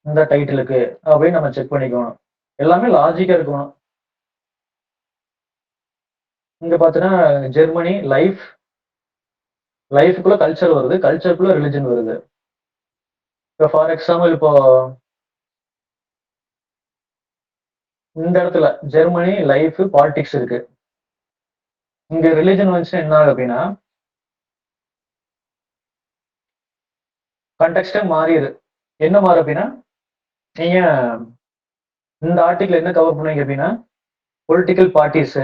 A: இந்த டைட்டிலுக்கு அப்படின்னு நம்ம செக் பண்ணிக்கணும். எல்லாமே லாஜிக்கா இருக்கணும். இங்க பாத்தீங்கன்னா ஜெர்மனி லைஃப்க்குள்ள கல்ச்சர் வருது, கல்ச்சருக்குள்ள ரிலிஜன் வருது. இப்போ ஃபார் எக்ஸாம்பிள் இப்போ இந்த இடத்துல ஜெர்மனி லைஃப் பாலிடிக்ஸ் இருக்கு. இங்க ரிலிஜன் வந்துச்சு என்ன ஆகும் அப்படின்னா கான்டெக்ஸ்டே மாறிடுது. என்ன மாறும் அப்படின்னா நீங்க இந்த ஆர்டிகிள் என்ன கவர் பண்ணுவீங்க அப்படின்னா பொலிட்டிக்கல் பார்ட்டிஸ்,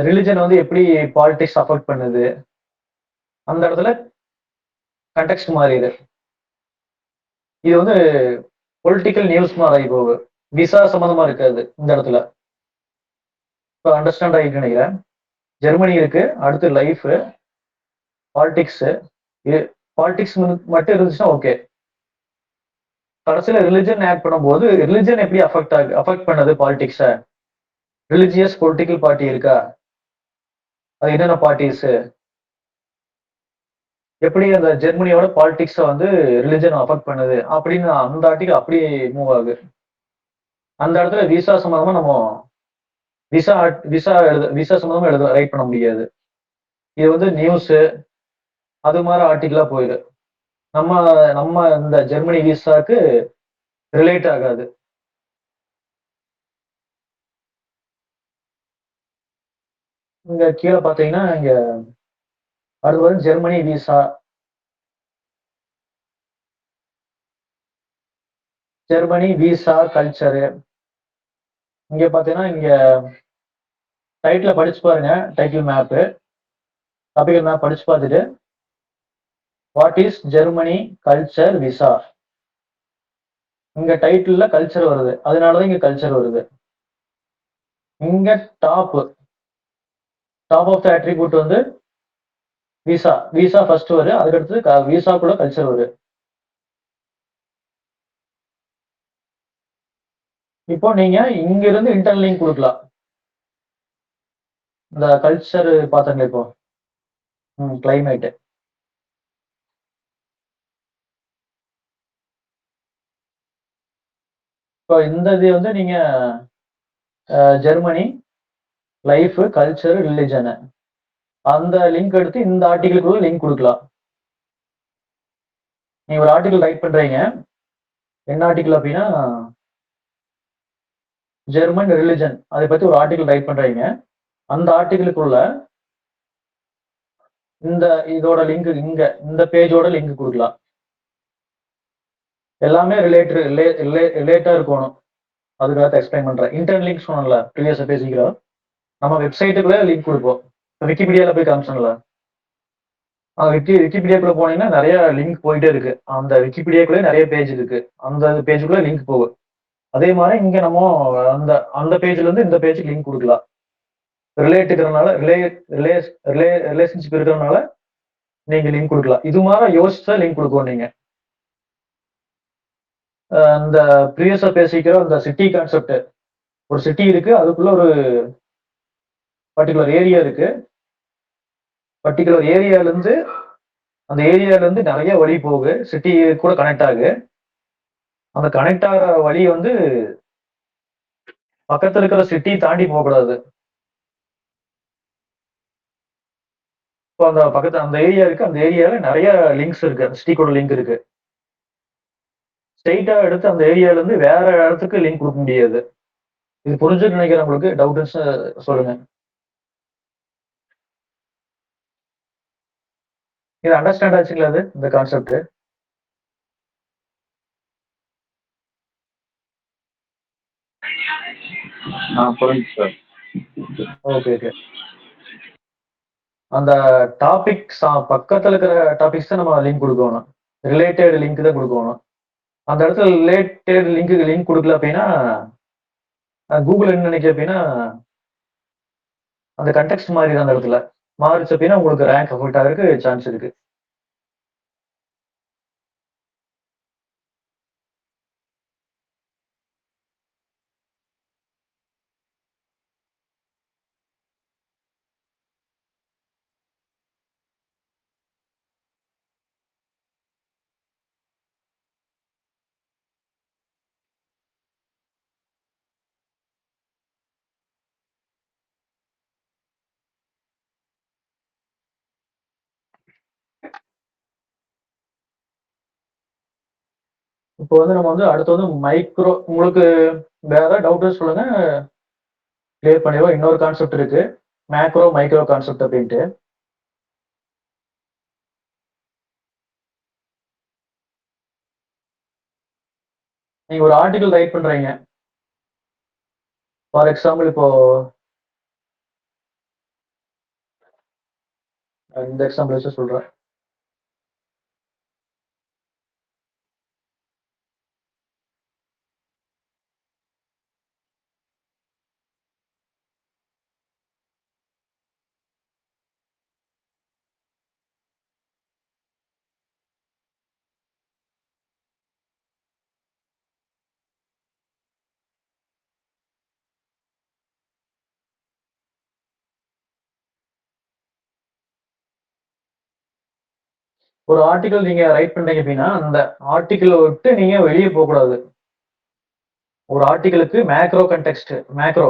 A: ரிலிஜன் வந்து எப்படி பாலிடிக்ஸ் அஃபெக்ட் பண்ணுது, அந்த இடத்துல கண்டெக்ஸ்ட் மாறிடுது. இது வந்து பொலிட்டிக்கல் நியூஸ் மாதிரி ஆகி போகுது, விசா சம்மந்தமா இருக்காது இந்த இடத்துல. இப்போ அண்டர்ஸ்டாண்ட் ஆகிட்டு நினைக்கிறேன். ஜெர்மனி இருக்கு, அடுத்து லைஃப், பாலிடிக்ஸ். பாலிடிக்ஸ் மட்டும் இருந்துச்சுன்னா ஓகே. கடைசியில ரிலிஜன் ஆட் பண்ணும்போது ரிலிஜன் எப்படி அஃபெக்ட் பண்ணது பாலிடிக்ஸ? ரிலிஜியஸ் பொலிட்டிக்கல் பார்ட்டி இருக்கா? அது என்னென்ன பார்ட்டிஸ்? எப்படி அந்த ஜெர்மனியோட பாலிடிக்ஸ வந்து ரிலிஜன் அஃபெக்ட் பண்ணுது அப்படின்னு அந்த ஆர்டிகல் அப்படியே மூவ் ஆகுது. அந்த இடத்துல விசா சம்பந்தமா நம்ம விசா விசா சம்பந்தமா ரைட் பண்ண முடியாது. இது வந்து நியூஸ் அது மாதிரி ஆர்டிகிளா போயிடும். நம்ம நம்ம இந்த ஜெர்மனி விசாக்கு ரிலேட் ஆகாது. இங்க கீழே பாத்தீங்கன்னா இங்க அடுத்து வந்து Germany visa, Germany visa culture. இங்க பாத்தீங்கன்னா இங்க டைட்டில் படிச்சு பாருங்க, டைட்டில் மேப்பு, டாபிக்கல் மேப் படிச்சு பார்த்துட்டு what is Germany culture visa. இங்க டைட்டில்ல கல்ச்சர் வருது, அதனாலதான் இங்க கல்ச்சர் வருது. இங்க டாப் ஆஃப் த அட்ரிபியூட் வந்து விசா. விசா ஃபர்ஸ்ட் வரும், அதுக்கடுத்து விசா கூட கல்ச்சர் வரும். இப்போ நீங்க இங்க இருந்து இன்டர்னல் லிங்க் கொடுக்கலாம். இந்த கல்ச்சர் பாத்தீங்களா இப்போ கிளைமேட். இப்போ இந்த இது வந்து நீங்க ஜெர்மனி லைஃப் கல்ச்சர் ரிலிஜன் அந்த லிங்க் எடுத்து இந்த ஆர்டிகிளுக்குள்ள லிங்க் கொடுக்கலாம். நீங்க ஒரு ஆர்டிகல் ரைட் பண்றீங்க, என்ன ஆர்டிகல் அப்படின்னா ஜெர்மன் ரிலிஜன், அதை பத்தி ஒரு ஆர்டிகல் ரைட் பண்றீங்க. அந்த ஆர்டிகிளுக்குள்ள இந்த இதோட லிங்க் இங்க இந்த பேஜோட லிங்க் கொடுக்கலாம். எல்லாமே ரிலேட்டா இருக்கணும். அதுக்காக எக்ஸ்பிளைன் பண்றேன். இன்டர்னல் லிங்க் சொன்னல ப்ரீவியஸா பேசிக்கிறோம். நம்ம வெப்சைட்டுக்குள்ள லிங்க் கொடுப்போம். விக்கிபீடியால போய் காமிச்சோம்ல, விக்கிபீடியாக்குள்ள போனீங்கன்னா நிறைய லிங்க் போயிட்டே இருக்கு. அந்த விக்கிபீடியாக்குள்ளே நிறைய பேஜ் இருக்கு, அந்த பேஜுக்குள்ள லிங்க் போகும். அதே மாதிரி இங்க நம்ம அந்த அந்த பேஜ்ல இருந்து இந்த பேஜுக்கு லிங்க் கொடுக்கலாம். ரிலேஷன்ஷிப் இருக்கிறதுனால நீங்க லிங்க் கொடுக்கலாம். இது மாதிரி யோசிச்சா லிங்க் கொடுக்கணும். நீங்க இந்த ப்ரீவியஸா பேசிக்கிற இந்த சிட்டி கான்செப்ட், ஒரு சிட்டி இருக்கு, அதுக்குள்ள ஒரு பர்டிகுலர் ஏரியா இருக்கு. பர்டிகுலர் ஏரியால இருந்து அந்த ஏரியால இருந்து நிறைய வழி போகுது, சிட்டி கூட கனெக்ட் ஆகு. அந்த கனெக்ட் ஆகிற வழி வந்து பக்கத்துல இருக்கிற சிட்டி தாண்டி போகக்கூடாது. இப்போ அந்த பக்கத்துல அந்த ஏரியா இருக்கு, அந்த ஏரியால நிறைய லிங்க்ஸ் இருக்கு, சிட்டி கூட லிங்க் இருக்கு. ஸ்ட்ரெயிட்டா எடுத்து அந்த ஏரியால இருந்து வேற இடத்துக்கு லிங்க் கொடுக்க முடியாது. இது புரிஞ்சுன்னு நினைக்கிறேன். உங்களுக்கு டவுட்ஸ் சொல்லுங்க. இது அண்டர்ஸ்டாண்ட் ஆச்சுங்களா அது இந்த கான்செப்ட்?
B: புரியுது சார்.
A: Okay okay. அந்த டாபிக்ஸ் பக்கத்துல இருக்கிற டாபிக்ஸ் தான் நம்ம லிங்க் கொடுக்கணும், ரிலேட்டட் லிங்க் தான் கொடுக்கணும். அந்த இடத்துல ரிலேட்டட் லிங்க் கொடுக்கல அப்படின்னா கூகுள் என்ன நினைக்க அப்படின்னா அந்த கண்டெக்ஸ்ட் மாதிரி தான். அந்த இடத்துல மாறிச்சு அப்படின்னா உங்களுக்கு ரேங்க் அஃபெக்ட் ஆகிறதுக்கு சான்ஸ் இருக்கு. இப்போ வந்து நம்ம வந்து அடுத்து வந்து மைக்ரோ, உங்களுக்கு வேற ஏதாவது டவுட் சொல்லுங்க, கிளியர் பண்ணிடுவோம். இன்னொரு கான்செப்ட் இருக்கு, மேக்ரோ மைக்ரோ கான்செப்ட் அப்படின்ட்டு. நீங்க ஒரு ஆர்டிகல் ரைட் பண்றீங்க, ஃபார் எக்ஸாம்பிள் இப்போ இந்த எக்ஸாம்பிள் வச்சு சொல்றேன். ஒரு ஆர்டிகல் நீங்க ரைட் பண்றீங்க அப்படின்னா அந்த ஆர்டிகிளை விட்டு நீங்க வெளியே போகக்கூடாது. ஒரு ஆர்டிகிளுக்கு மேக்ரோ கண்டெக்ஸ்ட் மேக்ரோ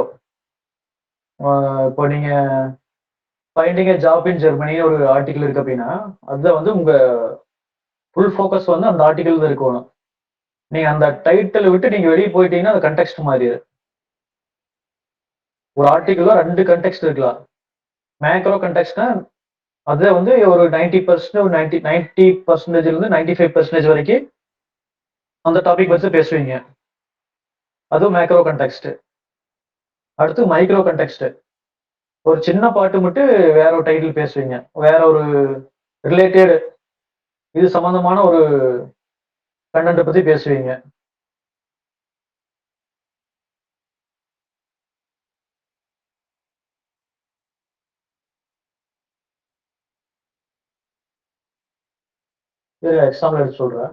A: இப்போ நீங்க ஃபைண்டிங் ஜாப் இன் ஜெர்மனி ஒரு ஆர்டிகிள் இருக்கு அப்படின்னா அதுல வந்து உங்க ஃபுல் ஃபோக்கஸ் வந்து அந்த ஆர்டிகிள் தான் இருக்கணும். நீங்க அந்த டைட்டில் விட்டு நீங்க வெளியே போயிட்டீங்கன்னா அது கண்டெக்ஸ்ட் மாறிடு. ஒரு ஆர்டிகிள்ல 2 கண்டெக்ஸ்ட் இருக்கலாம். மேக்ரோ கண்டெக்ஸ்ட்னா அது வந்து ஒரு 90% ஒரு 90% இருந்து 95% வரைக்கும் அந்த டாபிக் வச்சு பேசுவீங்க. அதுவும் மேக்ரோ கண்டெக்ஸ்ட். அடுத்து மைக்ரோ கண்டெக்ஸ்ட். ஒரு சின்ன பாட்டு மட்டும் வேற ஒரு டைட்டில் பேசுவீங்க. வேற ஒரு ரிலேட்டட் இது சம்பந்தமான ஒரு கண்டென்ட் பத்தி பேசுவீங்க. எக்ஸாம்பிள் எடுத்து சொல்றேன்.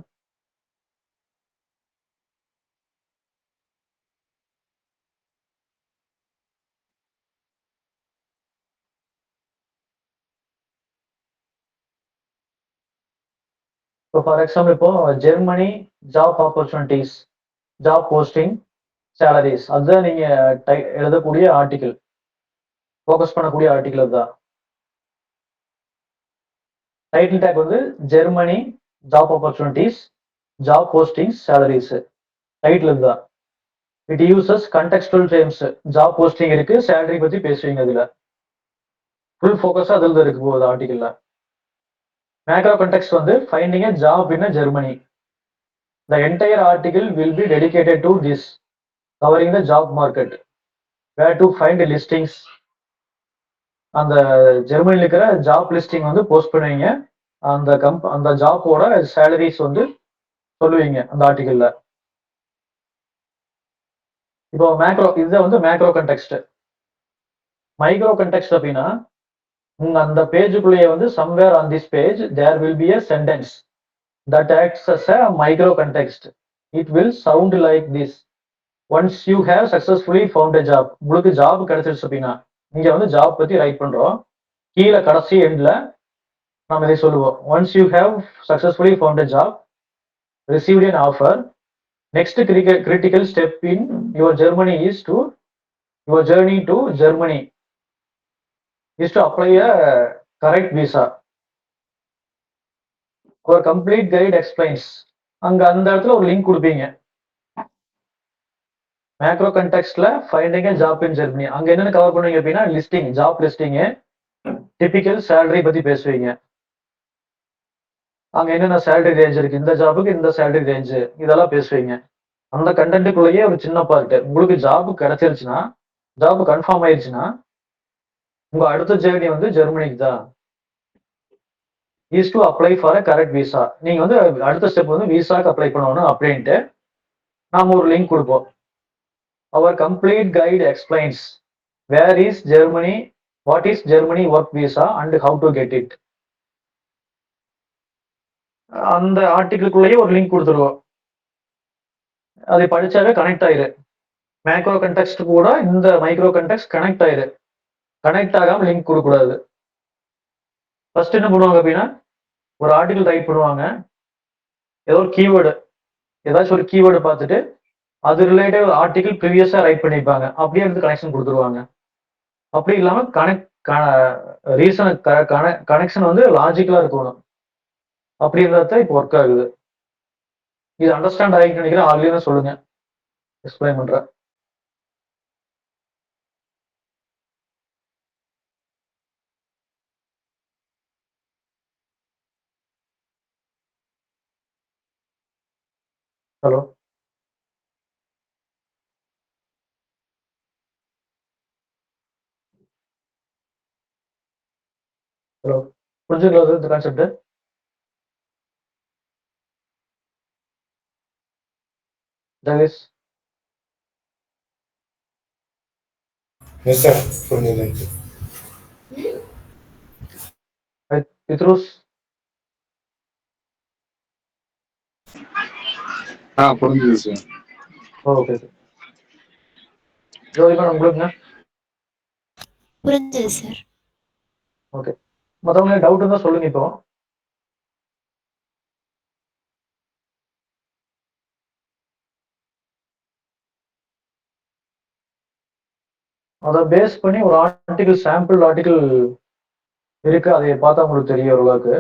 A: இப்போ ஃபார் எக்ஸாம்பிள் இப்போ Germany job opportunities, job posting, salaries அதுதான் நீங்க எழுதக்கூடிய ஆர்டிகிள், ஃபோக்கஸ் பண்ணக்கூடிய ஆர்டிகிள் அதுதான். டைட்டில் டேக் வந்து Germany job opportunities, job postings, salaries title இதுதான். It uses contextual terms. Job posting இருக்கு, சேலரி பத்தி பேசுவீங்க. அதுல ஃபுல் ஃபோக்கஸா அதில் தான் இருக்கு போகுது ஆர்டிகிள்ல. மேக்ரோ கண்டெக்ஸ்ட் வந்து finding a job in Germany. The entire article will be dedicated to this, covering the job market, where to find listings. அந்த ஜெர்மனியில் இருக்கிற ஜாப் லிஸ்டிங் வந்து போஸ்ட் பண்ணுவீங்க. அந்த ஜாப்போட சேலரிஸ் வந்து சொல்லுவீங்க அந்த ஆர்டிகிள்ல. இப்போ மேக்ரோ இதுதான் வந்து மேக்ரோ கண்டெக்ஸ்ட். மைக்ரோ கண்டெக்ஸ்ட் அப்படின்னா உங்க அந்த பேஜுக்குள்ளேயே வந்து somewhere on this page there will be a sentence that acts as a micro context. It will sound like this. Once you have successfully found a job. உங்களுக்கு job கிடைச்சிருச்சு அப்படின்னா இங்க வந்து ஜாப் பத்தி ரைட் பண்றோம். கீழே கடைசி எண்ட்ல நம்ம இதை சொல்லுவோம். Once you have successfully found a job, received an offer, next critical step in your journey is to Germany is to apply a correct visa. ஒரு கம்ப்ளீட் கைட் எக்ஸ்பிளைன்ஸ். அங்க அந்த இடத்துல ஒரு லிங்க் கொடுப்பீங்க. மேக்ரோ கண்டெக்ஸ்ட்ல finding a job in Germany அங்க என்னென்ன cover பண்ணுவீங்க அப்படின்னா listing, job listing, typical salary பத்தி பேசுவீங்க. அங்க என்னென்ன சேலரி ரேஞ்ச் இருக்கு, இந்த ஜாபுக்கு இந்த சேலரி ரேஞ்ச் இதெல்லாம் பேசுவீங்க. அந்த கண்டென்ட்டுக்குள்ளேயே ஒரு சின்ன பார்ட் உங்களுக்கு ஜாப் கிடைச்சிருச்சுன்னா, ஜாப் கன்ஃபார்ம் ஆயிடுச்சுன்னா உங்க அடுத்த ஜேர்னி வந்து ஜெர்மனிக்கு தான். Is to apply for a correct visa. நீங்க வந்து அடுத்த ஸ்டெப் வந்து விசாக்கு அப்ளை பண்ணணும் அப்படின்ட்டு நாம ஒரு லிங்க் கொடுப்போம். அவர் complete guide explains where is Germany, what is Germany work visa and how to get it. அந்த ஆர்டிகிளுக்குள்ளேயே ஒரு லிங்க் கொடுத்துருவோம். அதை படிச்சாவே கனெக்ட் ஆயிரு. மேக்ரோ கண்டெக்ஸ்ட் கூட இந்த மைக்ரோ கண்டெக்ஸ்ட் கனெக்ட் ஆயிரு. கனெக்ட் ஆகாம லிங்க் கொடுக்கக்கூடாது. ஃபர்ஸ்ட் என்ன பண்ணுவாங்க அப்படின்னா ஒரு ஆர்டிகிள் ரைட் பண்ணுவாங்க. ஏதோ ஒரு கீவேர்டு, ஏதாச்சும் ஒரு கீவேர்டு பார்த்துட்டு அது ரிலேட்டட் ஆர்டிகிள் ப்ரீவியஸா ரைட் பண்ணியிருப்பாங்க. அப்படியே எடுத்து கனெக்ஷன் கொடுத்துருவாங்க. அப்படி இல்லாம கனெக்ஷன் வந்து லாஜிக்கலா இருக்கணும். அப்படி இருந்தா இப்போ ஒர்க் ஆகுது. இது அண்டர்ஸ்டாண்ட் ஆகிட்டு நினைக்கிறேன். ஆர்லியும் சொல்லுங்க, எக்ஸ்பிளைன் பண்றேன். ஹலோ ஹலோ புரிஞ்சுங்களா இந்த கான்செப்ட்? ஜெகதீஷ்
C: எஸ் சார், புரிஞ்சுது.
A: பித்ருஸ்
B: புரிஞ்சுது சார்.
A: Okay sir. ஜோதிகா உங்களுக்குங்க?
E: புரிஞ்சது சார்.
A: ஓகே. மற்றவங்க டவுட் இருந்தால் சொல்லுங்க இப்போ. அதை பேஸ் பண்ணி ஒரு ஆர்டிகிள், சாம்பிள் ஆர்டிகிள் இருக்கு. அதை பார்த்தா உங்களுக்கு தெரியும் ஓரளவுக்கு.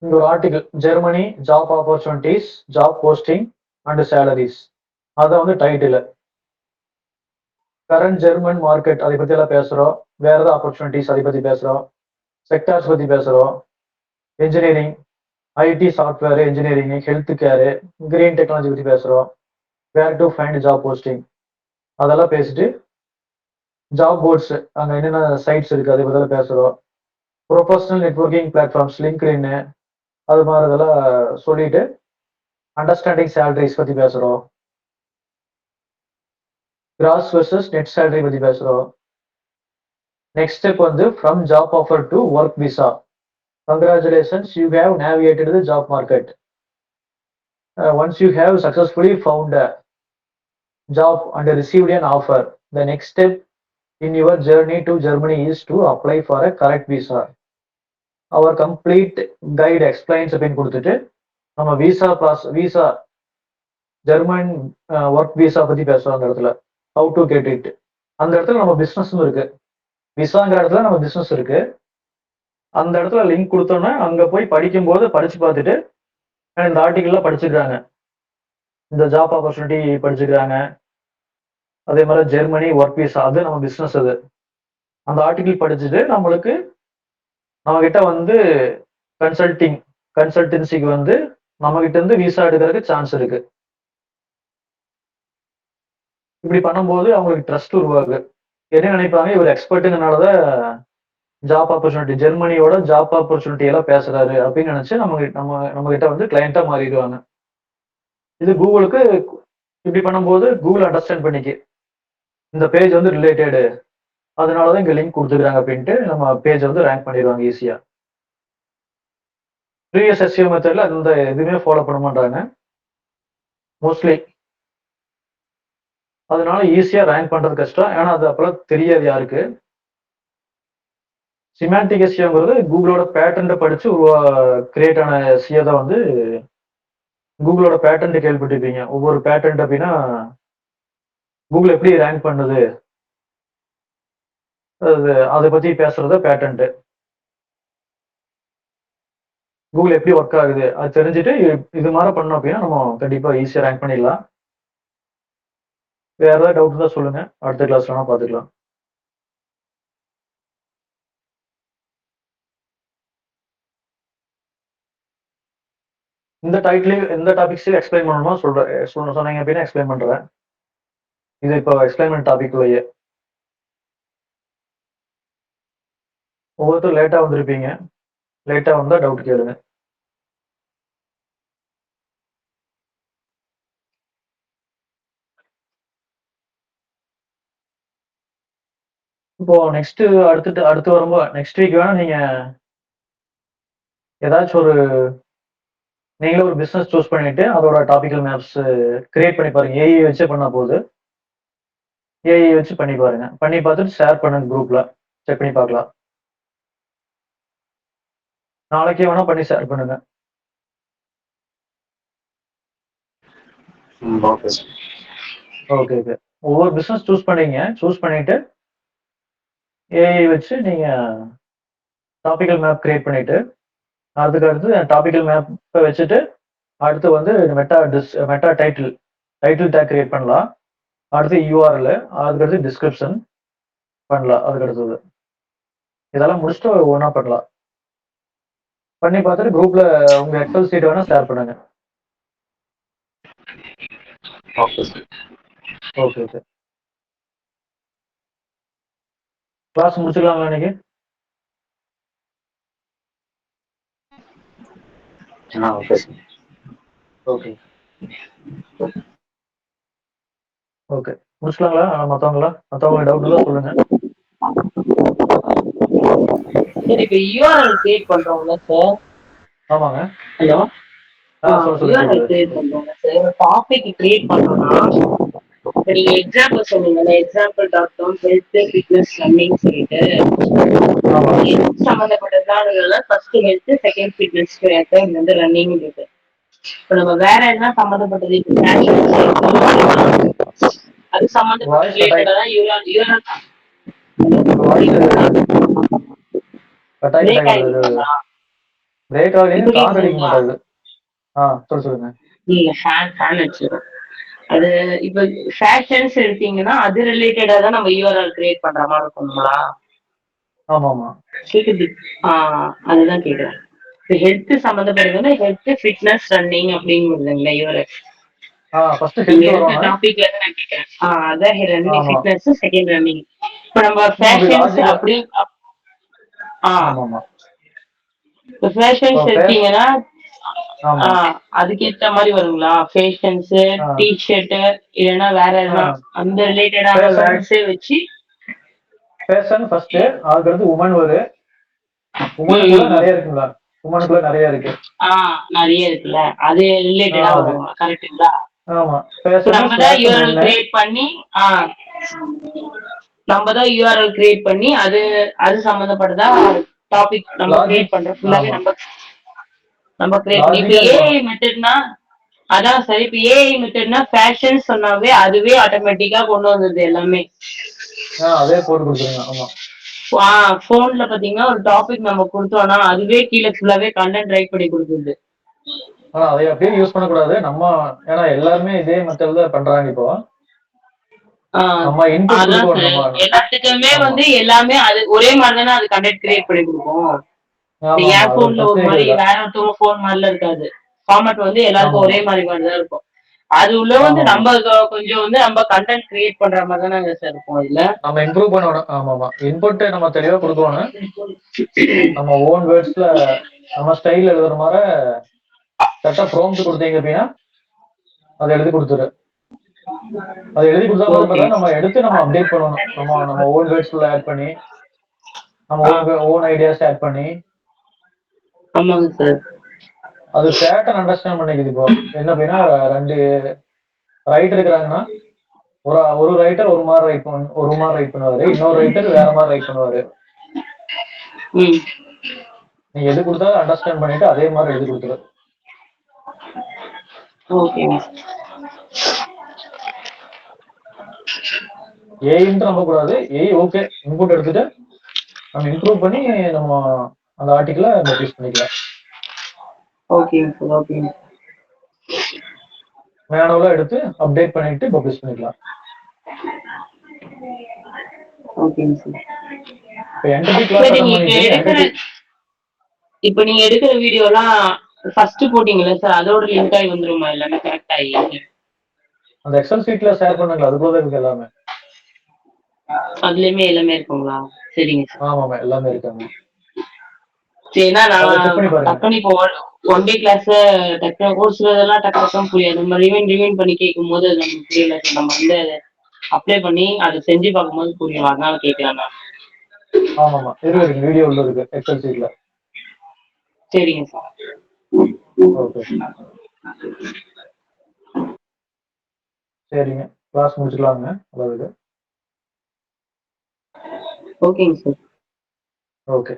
A: இந்த ஒரு article, Germany job opportunities, job posting and salaries. அதை வந்து டைட்டில். கரண்ட் ஜெர்மன் மார்க்கெட் அதை பத்தி எல்லாம் பேசுறோம். வேற ஏதாவது ஆப்பர்ச்சுனிட்டிஸ் அதை பத்தி பேசுறோம். செக்டார்ஸ் பத்தி பேசுறோம். Engineering, IT, software engineering, health care, green technology பத்தி பேசுறோம். Where to find job posting அதெல்லாம் பேசிட்டு, ஜாப் போர்ட்ஸ் அங்கே என்னென்ன சைட்ஸ் இருக்கு அதை பத்தி பேசுறோம். ப்ரொஃபஷனல் நெட்வொர்க்கிங் பிளாட்ஃபார்ம்ஸ், லிங்க்டின் அது மாதிரி இதெல்லாம் சொல்லிட்டு, அண்டர்ஸ்டாண்டிங் சேலரிஸ் பத்தி பேசுறோம். கிராஸ் வெர்சஸ் நெட் சேலரி பத்தி பேசுறோம். நெக்ஸ்ட் ஸ்டெப் வந்து from job offer to work visa. Congratulations, you have navigated the job market. Once you have successfully found a job and received an offer, the next step in your journey to Germany is to apply for a correct visa. Our complete guide explains அப்படின்னு கொடுத்துட்டு நம்ம visa German work visa பத்தி பேசுறோம். அந்த இடத்துல how to get it. அந்த இடத்துல நம்ம பிசினஸும் இருக்கு. விசாங்கிற இடத்துல நம்ம பிசினஸ் இருக்கு. அந்த இடத்துல லிங்க் கொடுத்தோன்னா அங்க போய் படிக்கும்போது படிச்சு பார்த்துட்டு இந்த ஆர்டிகிள்லாம் படிச்சுக்கிறாங்க, இந்த ஜாப் ஆப்பர்ச்சுனிட்டி படிச்சுக்கிறாங்க. அதே மாதிரி ஜெர்மனி ஒர்க் விசா அது நம்ம பிசினஸ். அது அந்த ஆர்டிகிள் படிச்சுட்டு நம்மளுக்கு நம்ம கிட்ட வந்து கன்சல்டன்சிக்கு வந்து நம்ம கிட்ட இருந்து விசா எடுக்கிறதுக்கு சான்ஸ் இருக்கு. இப்படி பண்ணும்போது அவங்களுக்கு ட்ரஸ்ட் உருவாகு. என்ன நினைப்பாங்க, இவர் எக்ஸ்பர்ட்டுங்கனாலதான் ஜாப் ஆப்பர்ச்சுனிட்டி, ஜெர்மனியோட ஜாப் ஆப்பர்ச்சுனிட்டி எல்லாம் பேசுறாரு அப்படின்னு நினைச்சு நம்ம கிட்ட வந்து கிளையண்டா மாறிடுவாங்க. இது கூகுளுக்கு இப்படி பண்ணும்போது கூகுள் அண்டர்ஸ்டாண்ட் பண்ணிக்கு இந்த பேஜ் வந்து ரிலேட்டடு, அதனாலதான் இங்க லிங்க் கொடுத்துக்கிறாங்க அப்படின்ட்டு நம்ம பேஜ் வந்து ரேங்க் பண்ணிடுவாங்க ஈஸியா. ப்ரீவியஸ் எஸ்இஓ மெத்தட்ல அந்த எதுவுமே ஃபாலோ பண்ண மாட்டாங்க மோஸ்ட்லி. அதனால ஈஸியா ரேங்க் பண்றது கஷ்டம். ஏன்னா அது அப்பெல்லாம் தெரியாது யாருக்கு. சிமாண்டிக் எஸ்இஓங்கிறது கூகுளோட பேட்டன்ட் படிச்சு கிரியேட் ஆன எஸ்இஓ தான் வந்து கூகுளோட பேட்டன்ட் கேள்விப்பட்டிருப்பீங்க. ஒவ்வொரு பேட்டன்ட் அப்படின்னா கூகுள் எப்படி ரேங்க் பண்ணுது அதை பத்தி பேசுறத பேட்டன்ட். கூகுள் எப்படி ஒர்க் ஆகுது அது தெரிஞ்சுட்டு இது மாதிரி பண்ணோம் அப்படின்னா நம்ம கண்டிப்பா ஈஸியா ரேங்க் பண்ணிடலாம். வேற ஏதாவது டவுட் தான் சொல்லுங்க, அடுத்த கிளாஸ்ல வேணா பாத்துக்கலாம். இந்த டைட்டில் எந்த டாபிக்ஸையும் எக்ஸ்பிளைன் பண்ணணுமா சொன்னீங்க அப்படின்னா எக்ஸ்பிளைன் பண்றேன். இது இப்போ எக்ஸ்பிளைன் பண்ண டாபிக்லயே ஒவ்வொருத்தரும் லேட்டா வந்திருப்பீங்க. லேட்டா வந்தா டவுட் கேளுங்க. இப்போ அடுத்து வரும்போது நெக்ஸ்ட் வீக் வேணா நீங்க ஏதாச்சும் நீங்களே ஒரு பிசினஸ் சூஸ் பண்ணிட்டு அதோட டாபிக்கல் மேப்ஸ் கிரியேட் பண்ணி பாருங்க. ஏஐ வச்சு பண்ணா போகுது. ஏஐ வச்சு பண்ணி பாருங்க. பண்ணி பார்த்துட்டு ஷேர் பண்ணுங்க குரூப்ல, செக் பண்ணி பார்க்கலாம். நாளைக்கே வேணா பண்ணி ஷேர் பண்ணுங்க. Okay okay. ஒவ்வொரு பிசினஸ் சூஸ் பண்ணிட்டு ஏஐ வச்சு நீங்க டாபிக்கல் மேப் கிரியேட் பண்ணிட்டு அதுக்கு அடுத்து டாபிக்கல் மேப்பை வச்சுட்டு அடுத்து வந்து மெட்டா டைட்டில் டேக் கிரியேட் பண்ணலாம். அடுத்து யூஆர்எல், அதுக்கடுத்து டிஸ்கிரிப்ஷன் பண்ணலாம். அதுக்கு அடுத்தது இதெல்லாம் முடிச்சுட்டு ஒன்றா பண்ணலாம். பண்ணி பார்த்துட்டு குரூப்ல உங்க எக்ஸல் சீட் வேணா ஷேர் பண்ணுங்க. Okay okay. கிளாஸ் முடிச்சுக்கலாங்களா இன்னைக்கு? ஓகே ஓகே முடிச்சுக்கலாங்களா? மற்றவங்க டவுட் தான் சொல்லுங்க.
E: சரி, இப்போ யூஆர்எல் கிரியேட் பண்றோம்ல சார்.
A: ஆமாங்க.
E: ஹலோ,
A: சொல்லுங்க.
E: யூஆர்எல் கிரியேட் பண்றோம்ல சார். டாபிக் கிரியேட் பண்றோம்னா இப்ப நீங்க எக்ஸாம்பிள் சொன்னீங்கல்ல, example doctor health fitness running சொல்லிட்டு
A: ஆமா
E: ஹெல்த் சம்பந்தப்பட்டதான் first health, second fitness, third வந்து ரன்னிங் இருக்கு. இப்ப நம்ம வேற என்ன சம்பந்தப்பட்டது, இப்ப fashion, அது சம்பந்தப்பட்ட
A: வாய்ஸ் கட் ஆகி
E: ரிலேட்டடா தான் யூரல்
A: வாய்ஸ் கட் ஆகி
E: பிரேக்
A: வருது.
E: ஆகிருக்குங்களா?
A: பிரேக் ஆகலையும்
E: இப்ப
A: காது அடிக்க
E: கேக்குதுங்களா?
A: மாட்டாது. சொல்லுங்க.
E: இல்ல ஃபேன் வச்சிடும். அது இப்ப ஃபேஷன்ஸ் எடுத்தீங்கன்னா அது ரிலேட்டடா தான் நம்ம யூஆர்எல் கிரியேட் பண்ற மாதிரி இருக்குங்களா?
A: ஆமா ஆமா
E: கேக்குது. அதுதான் கேக்குறேன். இப்ப ஹெல்த் சம்பந்தப்பட்டதுன்னா ஹெல்த் ஃபிட்னஸ் ரன்னிங் அப்படிங்கிறதுங்களா யூஆர்எல்?
A: ஃபர்ஸ்ட்
E: நீங்க
A: ஹெல்த்
E: எடுத்த
A: வரும்.
E: டாபிக்ல இருந்து நான் கேக்குறேன். அதான் ரன்னிங்
A: ஆமா
E: ஃபிட்னஸ், செகண்ட் ரன்னிங். இப்ப நம்ம
A: அப்படி
E: ஃபேஷன்ஸ்
A: லாஜிக்கா.
E: அப்படி
A: ஆமா ஆமா
E: இப்ப ஃபேஷன்ஸ் எடுத்தீங்கன்னா
A: ஆமா
E: அதுக்கேத்த மாதிரி வருங்களா? ஃபேஷன்ஸ்,
A: ஆ
E: டிஷர்ட், இல்லைன்னா வேற எதுனா அந்த ரிலேட்டடான
A: ஃபேஷன்
E: வேர்ட்ஸே வச்சு.
A: ஃபேஷன் ஃபர்ஸ்ட், அதுக்கடுத்து உமன் வரும். உமனுக்குள்ள நிறைய இருக்குங்களா? உமனுக்குள்ள நிறைய இருக்கு.
E: நிறைய இருக்குல்ல, அது ரிலேட்டடா
A: அது
E: வரும். கரெக்ட்டுங்களா?
A: ஆமா
E: நம்ம தான் யூஆர்எல் கிரியேட் பண்ணி அது அது சம்பந்தப்பட்டதா டாபிக் நம்ம கிரியேட் பண்றோம். ஃபுல்லாவே
A: ஆமா
E: நம்ம கிரியேட் பண்ணி. இப்ப
A: லாஜிக்கா
E: ஏஐ
A: இருக்கணும்.
E: மெத்தட்னா அதான் சரி. இப்ப ஏஐ மெத்தட்னா ஃபேஷன் சொன்னாவே அதுவே ஆட்டோமேட்டிக்கா கொண்டு வந்தது எல்லாமே.
A: அதே போட்டு கொடுத்துருங்க. ஆமா
E: போன்ல பாத்தீங்கன்னா ஒரு டாபிக் நம்ம கொடுத்தோம்னா அதுவே கீழே ஃபுல்லாவே கண்டென்ட் ரைட் பண்ணி கொடுக்குது.
A: அதை அப்படியே யூஸ் பண்ணக்கூடாது நம்ம. ஏன்னா எல்லாருமே இதே மெத்தட்ல பண்றாங்க இப்போ. நம்ம இன்புட்
E: அதான்
A: கொடுக்கணும்
E: சார்.
A: நம்ம.
E: எல்லாத்துக்குமே
A: ஆமா
E: வந்து எல்லாமே அது ஒரே மாதிரி தானே அது கண்டென்ட் கிரியேட் பண்ணி கொடுக்கும்.
A: ஆமா ஆமா
E: என்
A: அது ஒரு
E: போன்ல ஒரு
A: பிரச்சனை
E: மாதிரி,
A: இல்ல.
E: வேற ஒருத்தவங்க போன் மாதிரில இருக்காது. ஃபார்மேட் வந்து
A: ஆமா
E: எல்லாருக்கும்
A: ஆமா
E: ஒரே மாதிரி தான் இருக்கும். அது உள்ள வந்து
A: ஆமா ஆமா
E: நம்ம கொஞ்சம் வந்து நம்ம கண்டென்ட் கிரியேட் பண்ற மாதிரி தானே சார் இருக்கும் இதுல.
A: நம்ம இம்ப்ரூவ் பண்ணணும். ஆமா ஆமா இன்புட் நம்ம தெளிவா கொடுக்கணும். நம்ம ஓன் வேர்ட்ஸ்ல நம்ம ஸ்டைல் எழுதுற மாதிரி கரெக்டா ப்ராம்ப்ட் கொடுத்தீங்க அப்படின்னா அதை எழுதி கொடுத்துரு. அதை எழுதி கொடுத்தா மட்டும்
E: ஓகே.
A: பார்த்தா நம்ம எடுத்து நம்ம அப்டேட் பண்ணணும். நம்ம ஓன் வேர்ட்ஸ்ல ஆட் பண்ணி நம்ம ஓன் ஐடியாஸ் ஆட் பண்ணி
E: ஆமாங்க சார்.
A: அது பேட்டர்ன் அண்டர்ஸ்டாண்ட் பண்ணிக்குது. இப்போ என்ன அப்படின்னா ரெண்டு ரைட்டர் இருக்கிறாங்கன்னா ஒரு ரைட்டர் ஒரு மாதிரி ரைட் பண்ணுவாரு, இன்னொரு ரைட்டர் வேற மாதிரி ரைட் பண்ணுவாரு. நீ எது கொடுத்தாலும் அண்டர்ஸ்டாண்ட் பண்ணிட்டு அதே மாதிரி எழுதி கொடுத்துரு. ஏன்ட்டு நம்ப கூடாது. ஓகே இன்புட் எடுத்துட்டு நம்ம இம்ப்ரூவ் பண்ணி நம்ம அந்த ஆர்டிகிள பப்ளிஷ் பண்ணிக்கலாம். மேனுவலா எடுத்து அப்டேட் பண்ணிட்டு பப்ளிஷ் பண்ணிக்கலாம். இப்போ என்டிட்டி கிளாஸ் அட்டன் பண்ணிட்டு
E: இப்ப நீங்க எடுக்கிற வீடியோலாம் ஃபர்ஸ்ட் போட்டீங்கல்ல சார், அதோட லிங்க் ஆகி வந்துருமா எல்லாமே கரெக்ட் ஆகி?
A: அந்த எக்ஸல் ஷீட்ல ஷேர் பண்ணுங்க, அது போல இருக்கு எல்லாமே.
E: அதுலயுமே எல்லாமே இருக்குங்களா? சரிங்க சார்.
A: ஆமாமா எல்லாமே இருக்காங்க.
E: சரினா நான் டக்குனு இப்போ ஒன் டே கிளாஸ் டக்குனு ஒரு சிலதெல்லாம் டக்குனு புரியாது. நம்ம ரிவைன் பண்ணி கேட்கும் போது அது நமக்கு புரியல. நம்ம வந்து அப்ளை பண்ணி அதை செஞ்சு பார்க்கும்போது புரியும். அதனால கேட்கலாம் நான்.
A: ஆமாமா இருக்கு வீடியோ உள்ள இருக்கு எக்ஸல் ஷீட்ல.
E: சரிங்க சார்.
A: ஓகே சரிங்க, கிளாஸ் முடிச்சுக்கலாங்க. அதாவது
E: ஓகேங்க சார்.
A: ஓகே.